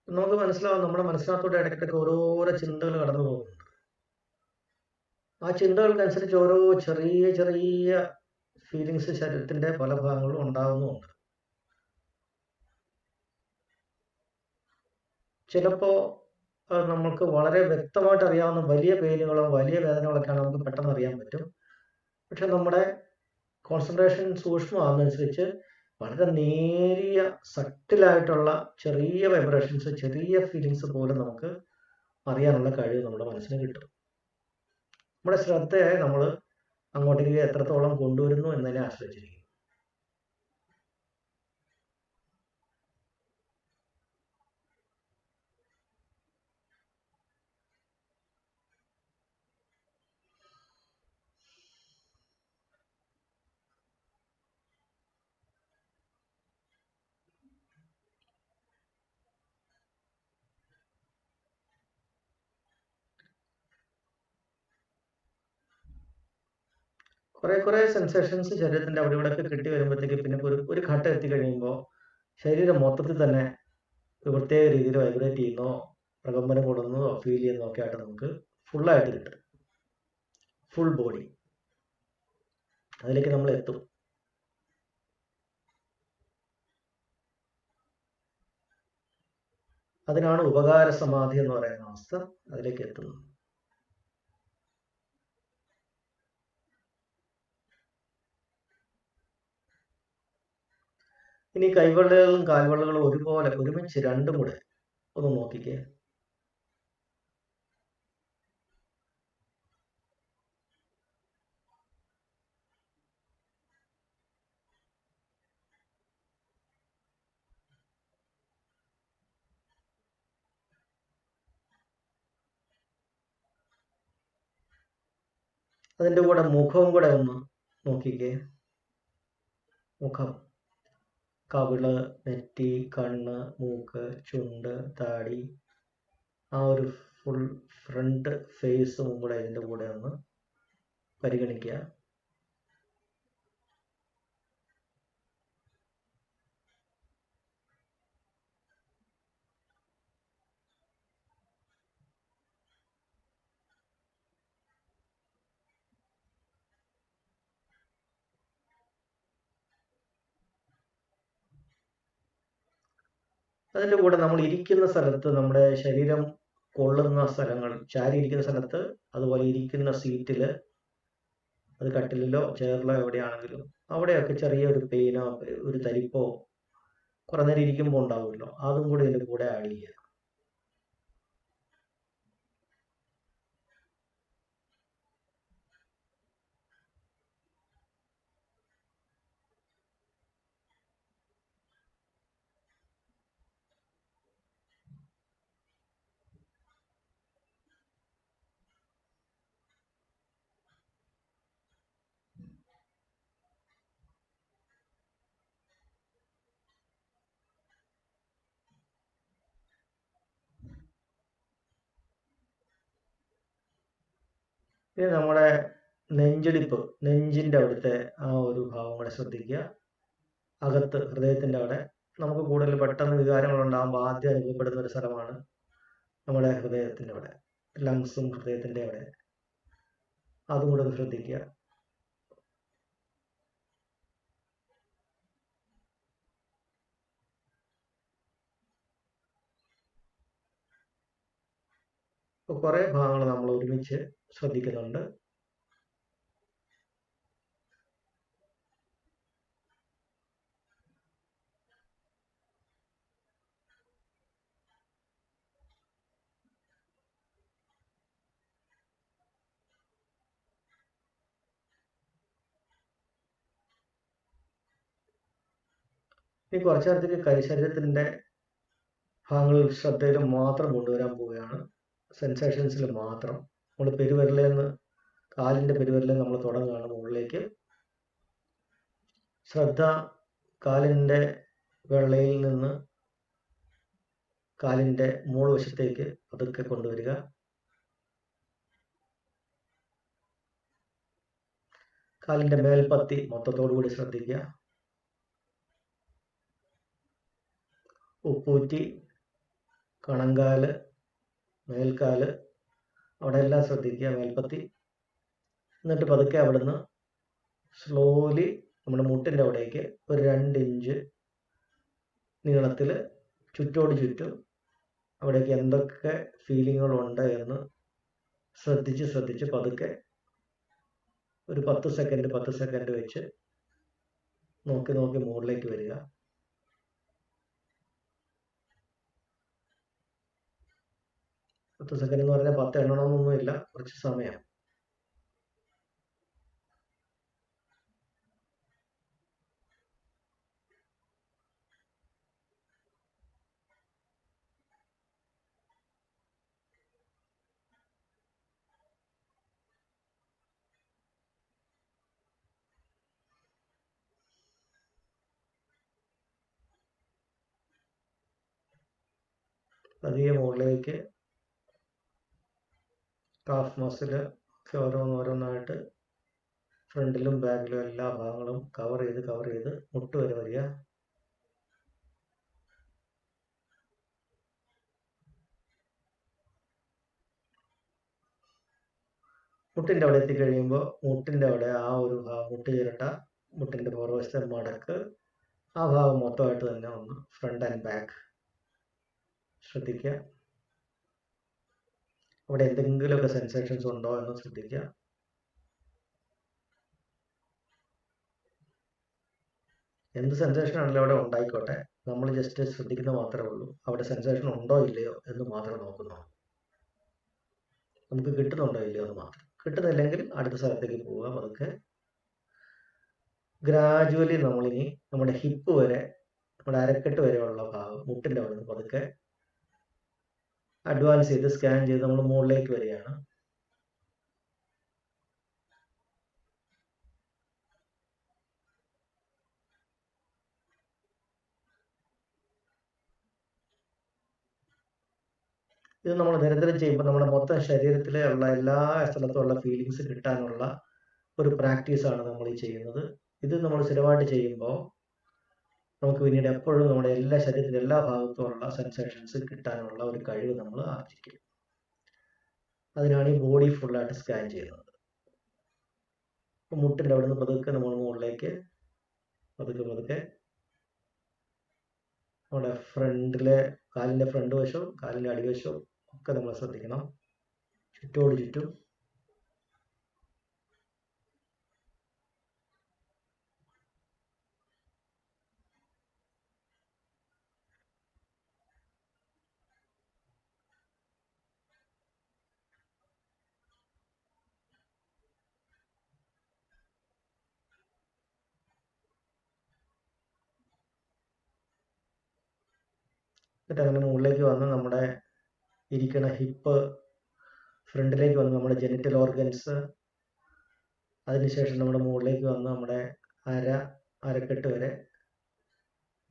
നമുക്ക് മനസ്സിലാവും നമ്മുടെ മനസ്സിനകത്തോടെ ഇടയ്ക്കിടയ്ക്ക് ഓരോരോ ചിന്തകൾ കടന്നു പോകുന്നുണ്ട്. ആ ചിന്തകൾക്കനുസരിച്ച് ഓരോ ചെറിയ ചെറിയ ഫീലിങ്സ് ശരീരത്തിന്റെ പല ഭാഗങ്ങളിലും ഉണ്ടാകുന്നുമുണ്ട്. ചിലപ്പോൾ നമുക്ക് വളരെ വ്യക്തമായിട്ട് അറിയാവുന്ന വലിയ പെയിനുകളോ വലിയ വേദനകളൊക്കെയാണ് നമുക്ക് പെട്ടെന്ന് അറിയാൻ പറ്റും. പക്ഷെ നമ്മുടെ കോൺസെൻട്രേഷൻ സൂക്ഷ്മമാകുന്നതനുസരിച്ച് വളരെ നേരിയ സട്ടിലായിട്ടുള്ള ചെറിയ വൈബ്രേഷൻസ് ചെറിയ ഫീലിങ്സ് പോലും നമുക്ക് അറിയാനുള്ള കഴിവ് നമ്മുടെ മനസ്സിന് കിട്ടും. നമ്മുടെ ശ്രദ്ധയെ നമ്മൾ അങ്ങോട്ടേക്ക് എത്രത്തോളം കൊണ്ടുവരുന്നു എന്നതിനെ ആശ്രയിച്ചിരിക്കും. കുറേ സെൻസേഷൻസ് ശരീരത്തിന്റെ അവിടെ ഇവിടെ ഒക്കെ കിട്ടി വരുമ്പോഴത്തേക്ക് പിന്നെ ഒരു ഘട്ടം എത്തിക്കഴിയുമ്പോൾ ശരീരം മൊത്തത്തിൽ തന്നെ ഒരു പ്രത്യേക രീതിയിൽ വൈബ്രേറ്റ് ചെയ്യുന്നോ പ്രകമ്പനം കൂടുന്നതോ ഫീൽ ചെയ്യുന്നതോ ഒക്കെ ആയിട്ട് നമുക്ക് ഫുള്ളായിട്ട് കിട്ടും. ഫുൾ ബോഡി അതിലേക്ക് നമ്മൾ എത്തും. അതിനാണ് ഉപകാര സമാധി എന്ന് പറയുന്ന അവസ്ഥ. അതിലേക്ക് എത്തുന്നു. ഇനി കൈവെള്ളകളും കാൽവെള്ളകളും ഒരുപോലെ ഒരുമിച്ച് രണ്ടും കൂടെ ഒന്ന് നോക്കിക്കേ. അതിൻ്റെ കൂടെ മുഖവും കൂടെ ഒന്ന് നോക്കിക്കേ. മുഖം, കവിള്, നെറ്റി, കണ്ണ്, മൂക്ക്, ചുണ്ട്, താടി, ആ ഒരു ഫുൾ ഫ്രണ്ട് ഫേസും കൂടെ ഇതിൻ്റെ കൂടെ ഒന്ന് പരിഗണിക്കുക. അതിൻ്റെ കൂടെ നമ്മൾ ഇരിക്കുന്ന സ്ഥലത്ത്, നമ്മുടെ ശരീരം കൊള്ളുന്ന സ്ഥലങ്ങൾ, ചാരി ഇരിക്കുന്ന സ്ഥലത്ത്, അതുപോലെ ഇരിക്കുന്ന സീറ്റിൽ, അത് കട്ടിലിലോ ചെയറിലോ എവിടെയാണെങ്കിലും അവിടെയൊക്കെ ചെറിയൊരു പെയിനോ ഒരു തരിപ്പോ കുറെ നേരം ഇരിക്കുമ്പോൾ ഉണ്ടാവുമല്ലോ, അതും കൂടി ഇതിൻ്റെ കൂടെ ആഡ് ചെയ്യുക. പിന്നെ നമ്മുടെ നെഞ്ചിടിപ്പ്, നെഞ്ചിൻ്റെ അവിടുത്തെ ആ ഒരു ഭാവം കൂടെ ശ്രദ്ധിക്കുക. അകത്ത് ഹൃദയത്തിൻ്റെ അവിടെ നമുക്ക് കൂടുതൽ പെട്ടെന്ന് വികാരങ്ങൾ ഉണ്ടാകുമ്പോൾ ആദ്യം അനുഭവപ്പെടുന്ന ഒരു സ്ഥലമാണ് നമ്മുടെ ഹൃദയത്തിൻ്റെ അവിടെ, ലങ്സും ഹൃദയത്തിൻ്റെ അവിടെ. അതും കൂടെ ഒന്ന് ശ്രദ്ധിക്കുക. ഇപ്പോൾ കുറേ ഭാഗങ്ങൾ നമ്മൾ ഒരുമിച്ച് ശ്രദ്ധിക്കുന്നുണ്ട്. ഇനി കുറച്ച് നേരത്തേക്ക് ശരീരത്തിൻ്റെ ഭാഗങ്ങളിൽ ശ്രദ്ധയിൽ മാത്രം കൊണ്ടുവരാൻ പോവുകയാണ്. സെൻസേഷൻസിൽ മാത്രം. നമ്മൾ പെരുവിരലിൽ നിന്ന്, കാലിൻ്റെ പെരുവിരലിൽ നമ്മൾ തുടങ്ങുകയാണ് മുകളിലേക്ക്. ശ്രദ്ധ കാലിൻ്റെ വെള്ളയിൽ നിന്ന് കാലിൻ്റെ മൂള് വശത്തേക്ക് പതുക്കെ കൊണ്ടുവരിക. കാലിൻ്റെ മേൽപ്പത്തി മൊത്തത്തോടു കൂടി ശ്രദ്ധിക്കുക. ഉപ്പൂറ്റി, കണങ്കാല്, മേൽക്കാല്, അവിടെ എല്ലാം ശ്രദ്ധിക്കുക, മേൽപ്പത്തി. എന്നിട്ട് പതുക്കെ അവിടുന്ന് സ്ലോലി നമ്മുടെ മുട്ടിൻ്റെ അവിടേക്ക് ഒരു 2 ഇഞ്ച് നീളത്തിൽ ചുറ്റോട് ചുറ്റും അവിടേക്ക് എന്തൊക്കെ ഫീലിങ്ങുകളുണ്ട് എന്ന് ശ്രദ്ധിച്ച് പതുക്കെ ഒരു 10 സെക്കൻഡ് വെച്ച് നോക്കി മുകളിലേക്ക് വരിക. 10 സെക്കൻഡ് എന്ന് പറഞ്ഞാൽ 10 എണ്ണണമെന്നൊന്നുമില്ല, കുറച്ച് സമയം. പതിയെ മുകളിലേക്ക് കാഫ് മസിൽ ഓരോന്നോരോന്നായിട്ട് ഫ്രണ്ടിലും ബാക്കിലും എല്ലാ ഭാഗങ്ങളും കവർ ചെയ്ത് മുട്ട് വരെ വരിക. മുട്ടിൻ്റെ അവിടെ എത്തിക്കഴിയുമ്പോൾ മുട്ടിൻ്റെ അവിടെ ആ ഒരു മുട്ട് ചിരട്ട, മുട്ടിൻ്റെ പുറവശത്തെ മടക്ക്, ആ ഭാഗം മൊത്തമായിട്ട് തന്നെ ഒന്ന് ഫ്രണ്ട് ആൻഡ് ബാക്ക് ശ്രദ്ധിക്കുക. അവിടെ എന്തെങ്കിലുമൊക്കെ സെൻസേഷൻസ് ഉണ്ടോ എന്ന് ശ്രദ്ധിക്കുക. എന്ത് സെൻസേഷൻ ആണെങ്കിലും അവിടെ ഉണ്ടായിക്കോട്ടെ, നമ്മൾ ജസ്റ്റ് ശ്രദ്ധിക്കുന്ന മാത്രമേ ഉള്ളൂ. അവിടെ സെൻസേഷൻ ഉണ്ടോ ഇല്ലയോ എന്ന് മാത്രം നോക്കുന്നു. നമുക്ക് കിട്ടുന്നുണ്ടോ ഇല്ലയോ എന്ന് മാത്രം. കിട്ടുന്നില്ലെങ്കിൽ അടുത്ത സ്ഥലത്തേക്ക് പോവുക. പതുക്കെ ഗ്രാജുവലി നമ്മളിനി നമ്മുടെ ഹിപ്പ് വരെ, നമ്മുടെ അരക്കെട്ട് വരെയുള്ള ഭാഗം, മുട്ടിൻ്റെ അവിടെ നിന്ന് പതുക്കെ അഡ്വാൻസ് ചെയ്ത് സ്കാൻ ചെയ്ത് നമ്മൾ മുകളിലേക്ക് വരികയാണ്. ഇത് നമ്മൾ നിരന്തരം ചെയ്യുമ്പോൾ നമ്മുടെ മൊത്തം ശരീരത്തിലെ ഉള്ള എല്ലാ സ്ഥലത്തുമുള്ള ഫീലിങ്സ് കിട്ടാനുള്ള ഒരു പ്രാക്ടീസാണ് നമ്മൾ ഈ ചെയ്യുന്നത്. ഇത് നമ്മൾ സ്ഥിരമായിട്ട് ചെയ്യുമ്പോൾ നമുക്ക് പിന്നീട് എപ്പോഴും നമ്മുടെ എല്ലാ ശരീരത്തിൻ്റെ എല്ലാ ഭാഗത്തുമുള്ള സെൻസേഷൻസ് കിട്ടാനുള്ള ഒരു കഴിവ് നമ്മൾ ആർജിക്കും. അതിനാണ് ഈ ബോഡി ഫുള്ളായിട്ട് സ്കാൻ ചെയ്യുന്നത്. മുട്ടിൻ്റെ അവിടെ നിന്ന് പതുക്കെ നമ്മൾ മുകളിലേക്ക് പതുക്കെ നമ്മുടെ ഫ്രണ്ടിലെ കാലിൻ്റെ ഫ്രണ്ട് വശവും കാലിൻ്റെ അടിവശവും ഒക്കെ നമ്മൾ ശ്രദ്ധിക്കണം. ചുറ്റോട് ചുറ്റും എന്നിട്ട് അങ്ങനെ മുകളിലേക്ക് വന്ന് നമ്മുടെ ഇരിക്കുന്ന ഹിപ്പ് ഫ്രണ്ടിലേക്ക് വന്ന് നമ്മുടെ ജെനിറ്റൽ ഓർഗൻസ്, അതിനുശേഷം നമ്മുടെ മുകളിലേക്ക് വന്ന് നമ്മുടെ അരക്കെട്ട് വരെ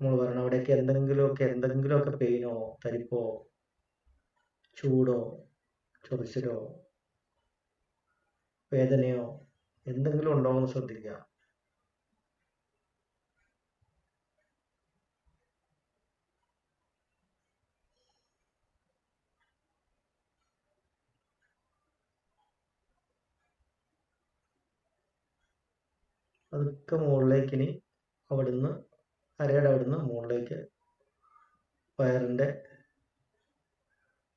നമ്മൾ പറയണം. അവിടേക്ക് എന്തെങ്കിലുമൊക്കെ പെയിനോ തരിപ്പോ ചൂടോ ചൊറിച്ചിലോ വേദനയോ എന്തെങ്കിലും ഉണ്ടോ എന്ന് ശ്രദ്ധിക്കുക. അതൊക്കെ മുകളിലേക്ക് ഇനി അവിടുന്ന് അരയുടെ അവിടുന്ന് മുകളിലേക്ക് വയറിൻ്റെ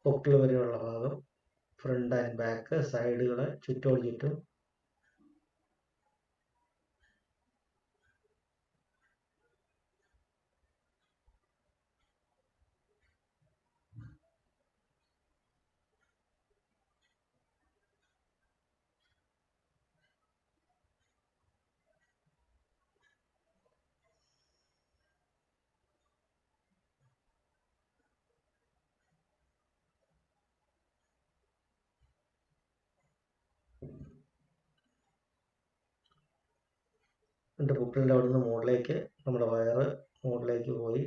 പൊക്കിൾ വരെയുള്ള ഭാഗം, ഫ്രണ്ട് ആൻഡ് ബാക്ക്, സൈഡുകൾ, ചുറ്റോട് ചുറ്റും എൻ്റെ പൊക്കിളിൻ്റെ അവിടുന്ന് മുകളിലേക്ക് നമ്മുടെ വയറ് മുകളിലേക്ക് പോയി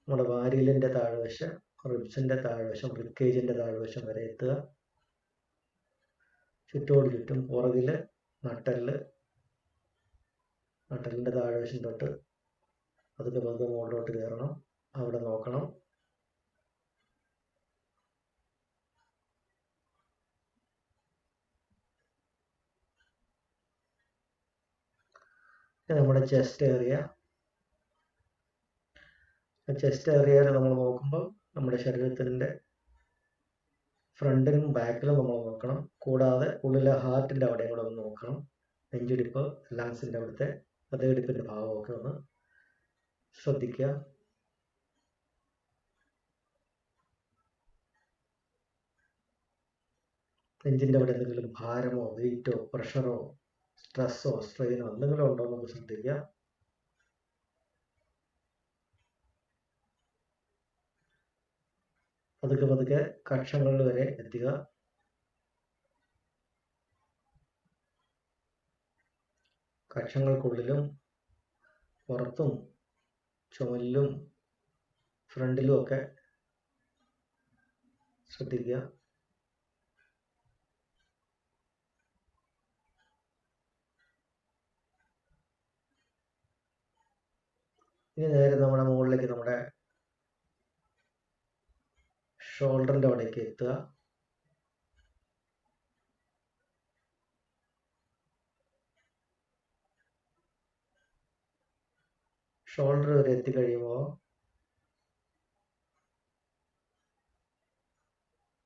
നമ്മുടെ വാരിയലിൻ്റെ താഴ്വശം, റിബ്സിൻ്റെ താഴ്വശം, റിബ്കേജിൻ്റെ താഴ്വശം വരെ എത്തുക. ചുറ്റോട് ചുറ്റും പുറകിൽ നട്ടലിൻ്റെ താഴ്വശം തൊട്ട് പതുക്കെ മുകളിലോട്ട് കയറണം. അവിടെ നോക്കണം. നമ്മുടെ ചെസ്റ്റ് ഏരിയയിൽ നമ്മൾ നോക്കുമ്പോൾ നമ്മുടെ ശരീരത്തിൻ്റെ ഫ്രണ്ടിലും ബാക്കിലും നമ്മൾ നോക്കണം. കൂടാതെ ഉള്ളിലെ ഹാർട്ടിൻ്റെ അവിടെയും കൂടെ ഒന്ന് നോക്കണം. നെഞ്ചിടിപ്പ്, ലങ്സിൻ്റെ അവിടുത്തെ ഹൃദയടിപ്പിൻ്റെ ഭാഗമൊക്കെ ഒന്ന് ശ്രദ്ധിക്കുക. നെഞ്ചിൻ്റെ അവിടെ എന്തെങ്കിലും ഭാരമോ വെയിറ്റോ പ്രഷറോ സ്ട്രെസ്സോ സ്ട്രെയിനോ എന്തെങ്കിലും ഉണ്ടോ എന്ന് ശ്രദ്ധിക്കുക. പതുക്കെ കക്ഷങ്ങളിൽ വരെ എത്തുക. കക്ഷങ്ങൾക്കുള്ളിലും പുറത്തും ചുമലിലും ഫ്രണ്ടിലും ഒക്കെ ശ്രദ്ധിക്കുക. ഇനി നേരെ നമ്മുടെ മുകളിലേക്ക് നമ്മുടെ ഷോൾഡറിൻ്റെ അവിടേക്ക് എത്തുക. ഷോൾഡർ വരെ എത്തിക്കഴിയുമ്പോൾ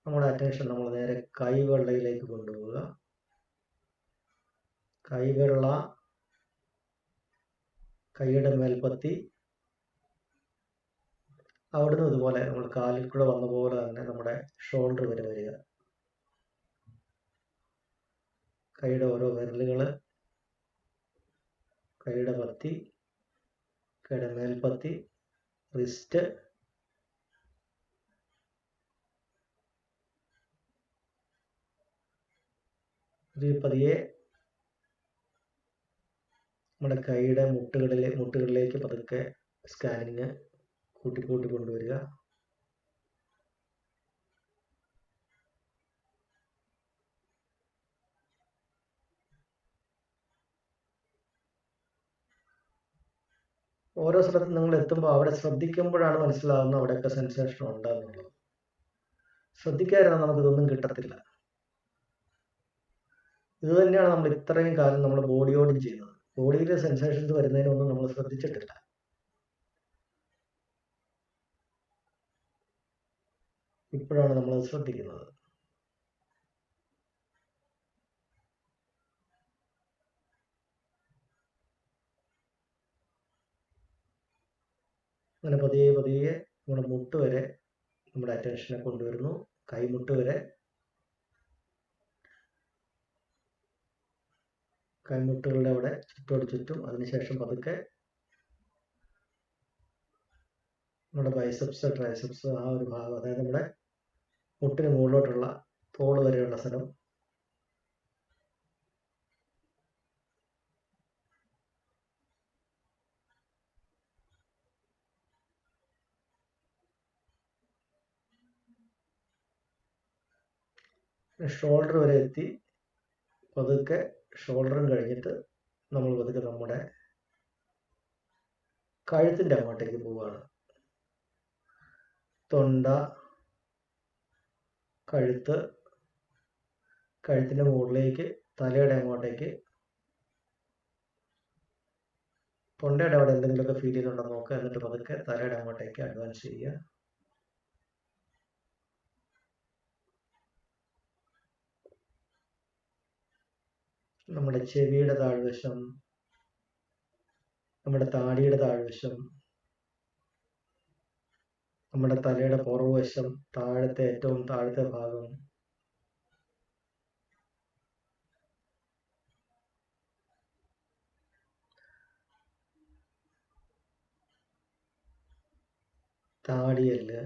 നമ്മുടെ അറ്റൻഷൻ നമ്മൾ നേരെ കൈവെള്ളയിലേക്ക് കൊണ്ടുപോവുക. കൈവെള്ള, കൈയുടെ മേൽപ്പത്തി, അവിടുന്ന് ഇതുപോലെ നമ്മൾ കാലിൽ കൂടെ വന്ന പോലെ തന്നെ നമ്മുടെ ഷോൾഡർ വരെ വരിക. കൈയുടെ ഓരോ വിരലുകൾ, കൈയുടെ പത്തി, കൈയുടെ മേൽപ്പത്തി, റിസ്റ്റ്, പതിയെ നമ്മുടെ കൈയുടെ മുട്ടുകളിലേക്ക് പതുക്കെ സ്കാനിങ് കൂട്ടി കൊണ്ടുവരിക. ഓരോ സ്ഥലത്ത് നിങ്ങൾ എത്തുമ്പോൾ അവിടെ ശ്രദ്ധിക്കുമ്പോഴാണ് മനസ്സിലാവുന്നത് അവിടെയൊക്കെ സെൻസേഷൻ ഉണ്ടെന്നുള്ളത്. ശ്രദ്ധിക്കാതിരുന്നാൽ നമുക്കിതൊന്നും കിട്ടത്തില്ല. ഇത് തന്നെയാണ് നമ്മൾ ഇത്രയും കാലം നമ്മൾ ബോഡിയോടും ചെയ്യുന്നത്. ബോഡിയിലെ സെൻസേഷൻസ് വരുന്നതിനൊന്നും നമ്മൾ ശ്രദ്ധിച്ചിട്ടില്ല. ഇപ്പോഴാണ് നമ്മളത് ശ്രദ്ധിക്കുന്നത്. അങ്ങനെ പതിയെ പതിയെ നമ്മുടെ മുട്ട് വരെ നമ്മുടെ അറ്റൻഷനെ കൊണ്ടുവരുന്നു. കൈമുട്ട് വരെ, കൈമുട്ടുകളുടെ അവിടെ ചുറ്റും. അതിനുശേഷം പതുക്കെ നമ്മുടെ ബൈസെപ്സ്, ട്രൈസെപ്സ്, ആ ഒരു ഭാഗം, അതായത് നമ്മുടെ മുട്ടിന് മുകളിലോട്ടുള്ള തോള് വരെയുള്ള സ്ഥലം, ഷോൾഡർ വരെ എത്തി. പതുക്കെ ഷോൾഡറും കഴിഞ്ഞിട്ട് നമ്മൾ പതുക്കെ നമ്മുടെ കഴുത്തിൻ്റെ അങ്ങോട്ടേക്ക് പോവുകയാണ്. തൊണ്ട, കഴുത്ത്, കഴുത്തിൻ്റെ മുകളിലേക്ക്, തലയുടെ അങ്ങോട്ടേക്ക്. തൊണ്ടയുടെ അവിടെ എന്തെങ്കിലുമൊക്കെ ഫീൽ ചെയ്യുന്നുണ്ടോ നോക്കുക. എന്നിട്ട് പതുക്കെ തലയുടെ അങ്ങോട്ടേക്ക് അഡ്വാൻസ് ചെയ്യുക. നമ്മുടെ ചെവിയുടെ താഴ്വശം, നമ്മുടെ താടിയുടെ താഴ്വശം, നമ്മുടെ തലയുടെ പുറകുവശം, ഏറ്റവും താഴത്തെ ഭാഗം, താടിയല്ല്,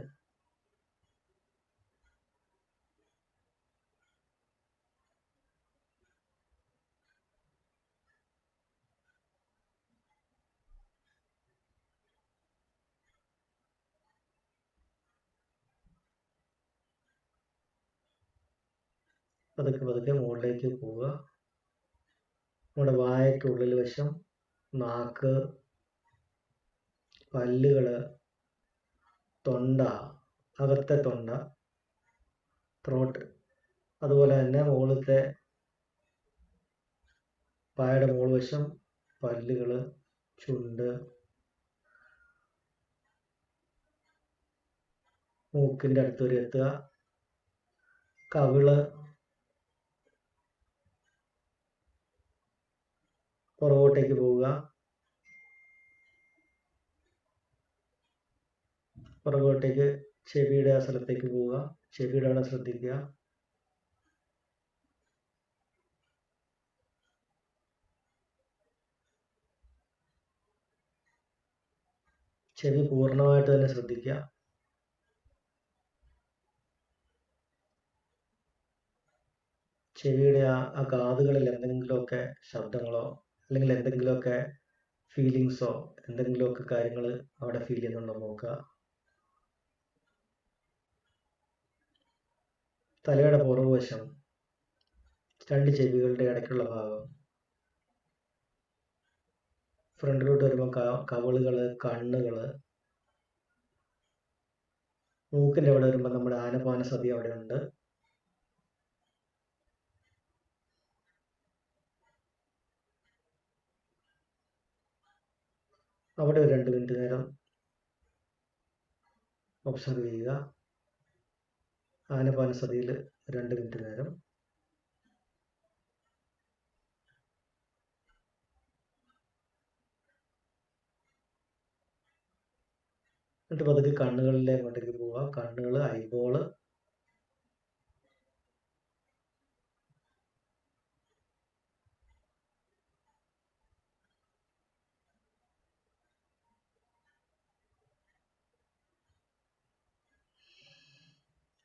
പതുക്കെ മുകളിലേക്ക് പോവുക. നമ്മുടെ വായയ്ക്കുള്ളിൽ വശം, നാക്ക്, പല്ലുകള്, തൊണ്ട, അകത്തെ തൊണ്ട, ത്രോട്ട്, അതുപോലെ തന്നെ മുകളിലത്തെ വായയുടെ മുകൾവശം, പല്ലുകള്, ചുണ്ട്, മൂക്കിൻ്റെ അടുത്ത് വരെ എത്തുക. കവിള്, പുറകോട്ടേക്ക് പോവുക. പുറകോട്ടേക്ക് ചെവിയുടെ ആ സ്ഥലത്തേക്ക് പോവുക. ചെവിയുടെ അവിടെ ശ്രദ്ധിക്കുക. ചെവി പൂർണ്ണമായിട്ട് തന്നെ ശ്രദ്ധിക്കുക. ചെവിയുടെ ആ കാതുകളിൽ എന്തെങ്കിലുമൊക്കെ ശബ്ദങ്ങളോ അല്ലെങ്കിൽ എന്തെങ്കിലുമൊക്കെ ഫീലിങ്സോ എന്തെങ്കിലുമൊക്കെ കാര്യങ്ങൾ അവിടെ ഫീൽ ചെയ്യുന്നുണ്ടോ നോക്കുക. തലയുടെ പുറകുവശം, രണ്ട് ചെവികളുടെ ഇടയ്ക്കുള്ള ഭാഗം, ഫ്രണ്ടിലോട്ട് വരുമ്പോൾ കവിളുകൾ, കണ്ണുകൾ, മൂക്കിൻ്റെ അവിടെ വരുമ്പോൾ നമ്മുടെ ആനപാനസതി അവിടെ ഉണ്ട്. അവിടെ ഒരു 2 മിനിറ്റ് നേരം ഒബ്സർവ് ചെയ്യുക. ആനപാനസതിയിൽ 2 മിനിറ്റ് നേരം. എന്നിട്ട് പതുക്കെ കണ്ണുകളിലെ അങ്ങോട്ടേക്ക് പോവുക. കണ്ണുകൾ, ഐബോള്,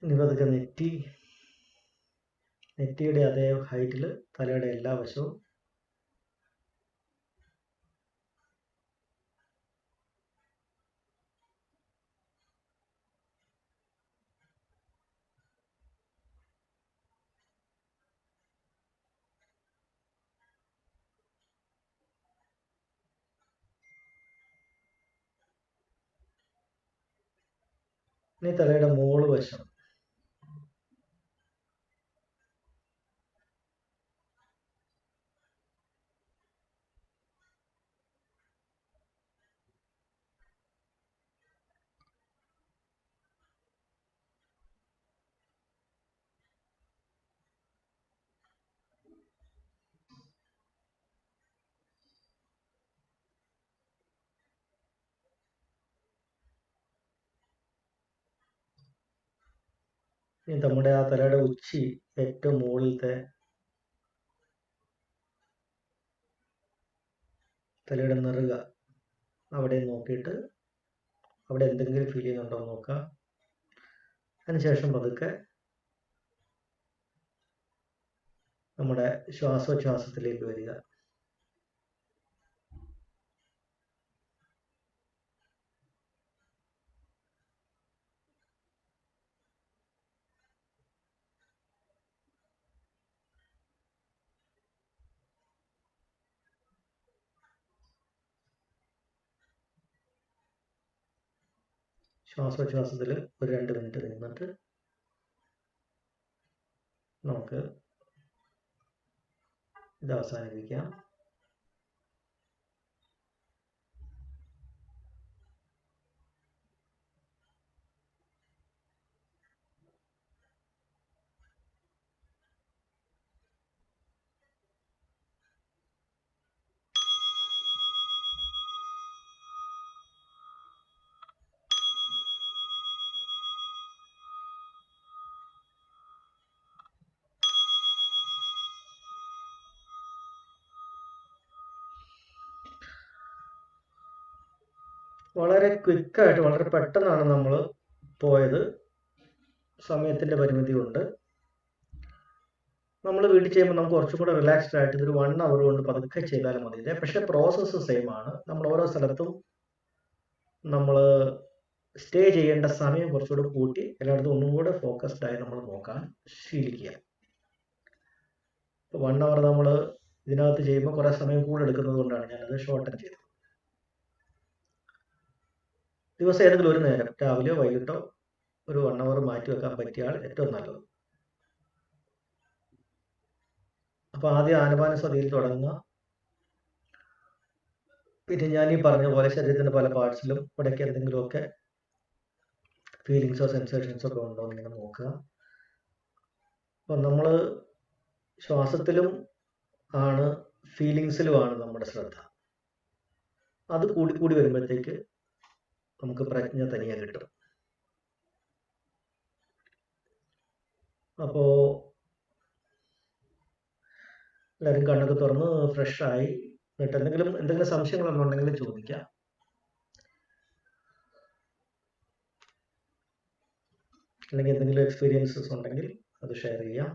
ഇനി പതുക്കെ നെറ്റിയുടെ അതേ ഹൈറ്റിൽ തലയുടെ എല്ലാ വശവും. ഇനി തലയുടെ മോള് വശം. ഇനി നമ്മുടെ ആ തലയുടെ ഉച്ചി, ഏറ്റവും മുകളിലത്തെ തലയുടെ നെറുക, അവിടെ നോക്കിയിട്ട് അവിടെ എന്തെങ്കിലും ഫീൽ ചെയ്യുന്നുണ്ടോ എന്ന് നോക്കുക. അതിനുശേഷം പതുക്കെ നമ്മുടെ ശ്വാസോച്ഛ്വാസത്തിലേക്ക് വരിക. ശ്വാസോച്ഛ്വാസത്തിൽ ഒരു 2 മിനിറ്റ് നിന്നിട്ട് നമുക്ക് ഇത് അവസാനിപ്പിക്കാം. വളരെ ക്വിക്കായിട്ട്, വളരെ പെട്ടെന്നാണ് നമ്മൾ പോയത്. സമയത്തിൻ്റെ പരിമിതി കൊണ്ട് നമ്മൾ വീട്ടിൽ ചെയ്യുമ്പോൾ നമുക്ക് കുറച്ചും കൂടെ റിലാക്സ്ഡ് ആയിട്ട് ഇതൊരു 1 അവർ കൊണ്ട് പതുക്കെ ചെയ്താലും മതി. പക്ഷേ പ്രോസസ്സ് സെയിം ആണ്. നമ്മൾ ഓരോ സ്ഥലത്തും നമ്മൾ സ്റ്റേ ചെയ്യേണ്ട സമയം കുറച്ചുകൂടെ കൂട്ടി എല്ലായിടത്തും ഒന്നും കൂടെ ഫോക്കസ്ഡ് ആയി നമ്മൾ നോക്കാൻ ശീലിക്കുക. ഇപ്പോൾ 1 അവർ നമ്മൾ ഇതിനകത്ത് ചെയ്യുമ്പോൾ കുറേ സമയം കൂടെ എടുക്കുന്നത് കൊണ്ടാണ് ഞാനത് ഷോർട്ടൻ ചെയ്തത്. ദിവസം ഏതെങ്കിലും ഒരു നേരം, രാവിലെയോ വൈകിട്ടോ ഒരു 1 അവർ മാറ്റി വെക്കാൻ പറ്റിയാൽ ഏറ്റവും നല്ലത്. അപ്പോൾ ആദ്യം ആനപാനസതിയിൽ തുടങ്ങുക. പിന്നെ ഞാൻ ഈ പറഞ്ഞ പോലെ ശരീരത്തിൻ്റെ പല പാർട്സിലും ഇവിടേക്ക് എന്തെങ്കിലുമൊക്കെ ഫീലിങ്സോ സെൻസേഷൻസോ ഒക്കെ ഉണ്ടോ എന്നിങ്ങനെ നോക്കുക. അപ്പം നമ്മൾ ശ്വാസത്തിലും ആണ് ഫീലിങ്സിലുമാണ് നമ്മുടെ ശ്രദ്ധ. അത് കൂടി വരുമ്പോഴത്തേക്ക് നമുക്ക് പ്രജ്ഞ തനിയെ കിട്ടും. അപ്പോൾ എല്ലാവരും കണ്ണൊക്കെ തുറന്ന് ഫ്രഷായി എന്നിട്ട് എന്തെങ്കിലും സംശയങ്ങളൊന്നുണ്ടെങ്കിൽ ചോദിക്കാം. അല്ലെങ്കിൽ എന്തെങ്കിലും എക്സ്പീരിയൻസസ് ഉണ്ടെങ്കിൽ അത് ഷെയർ ചെയ്യാം.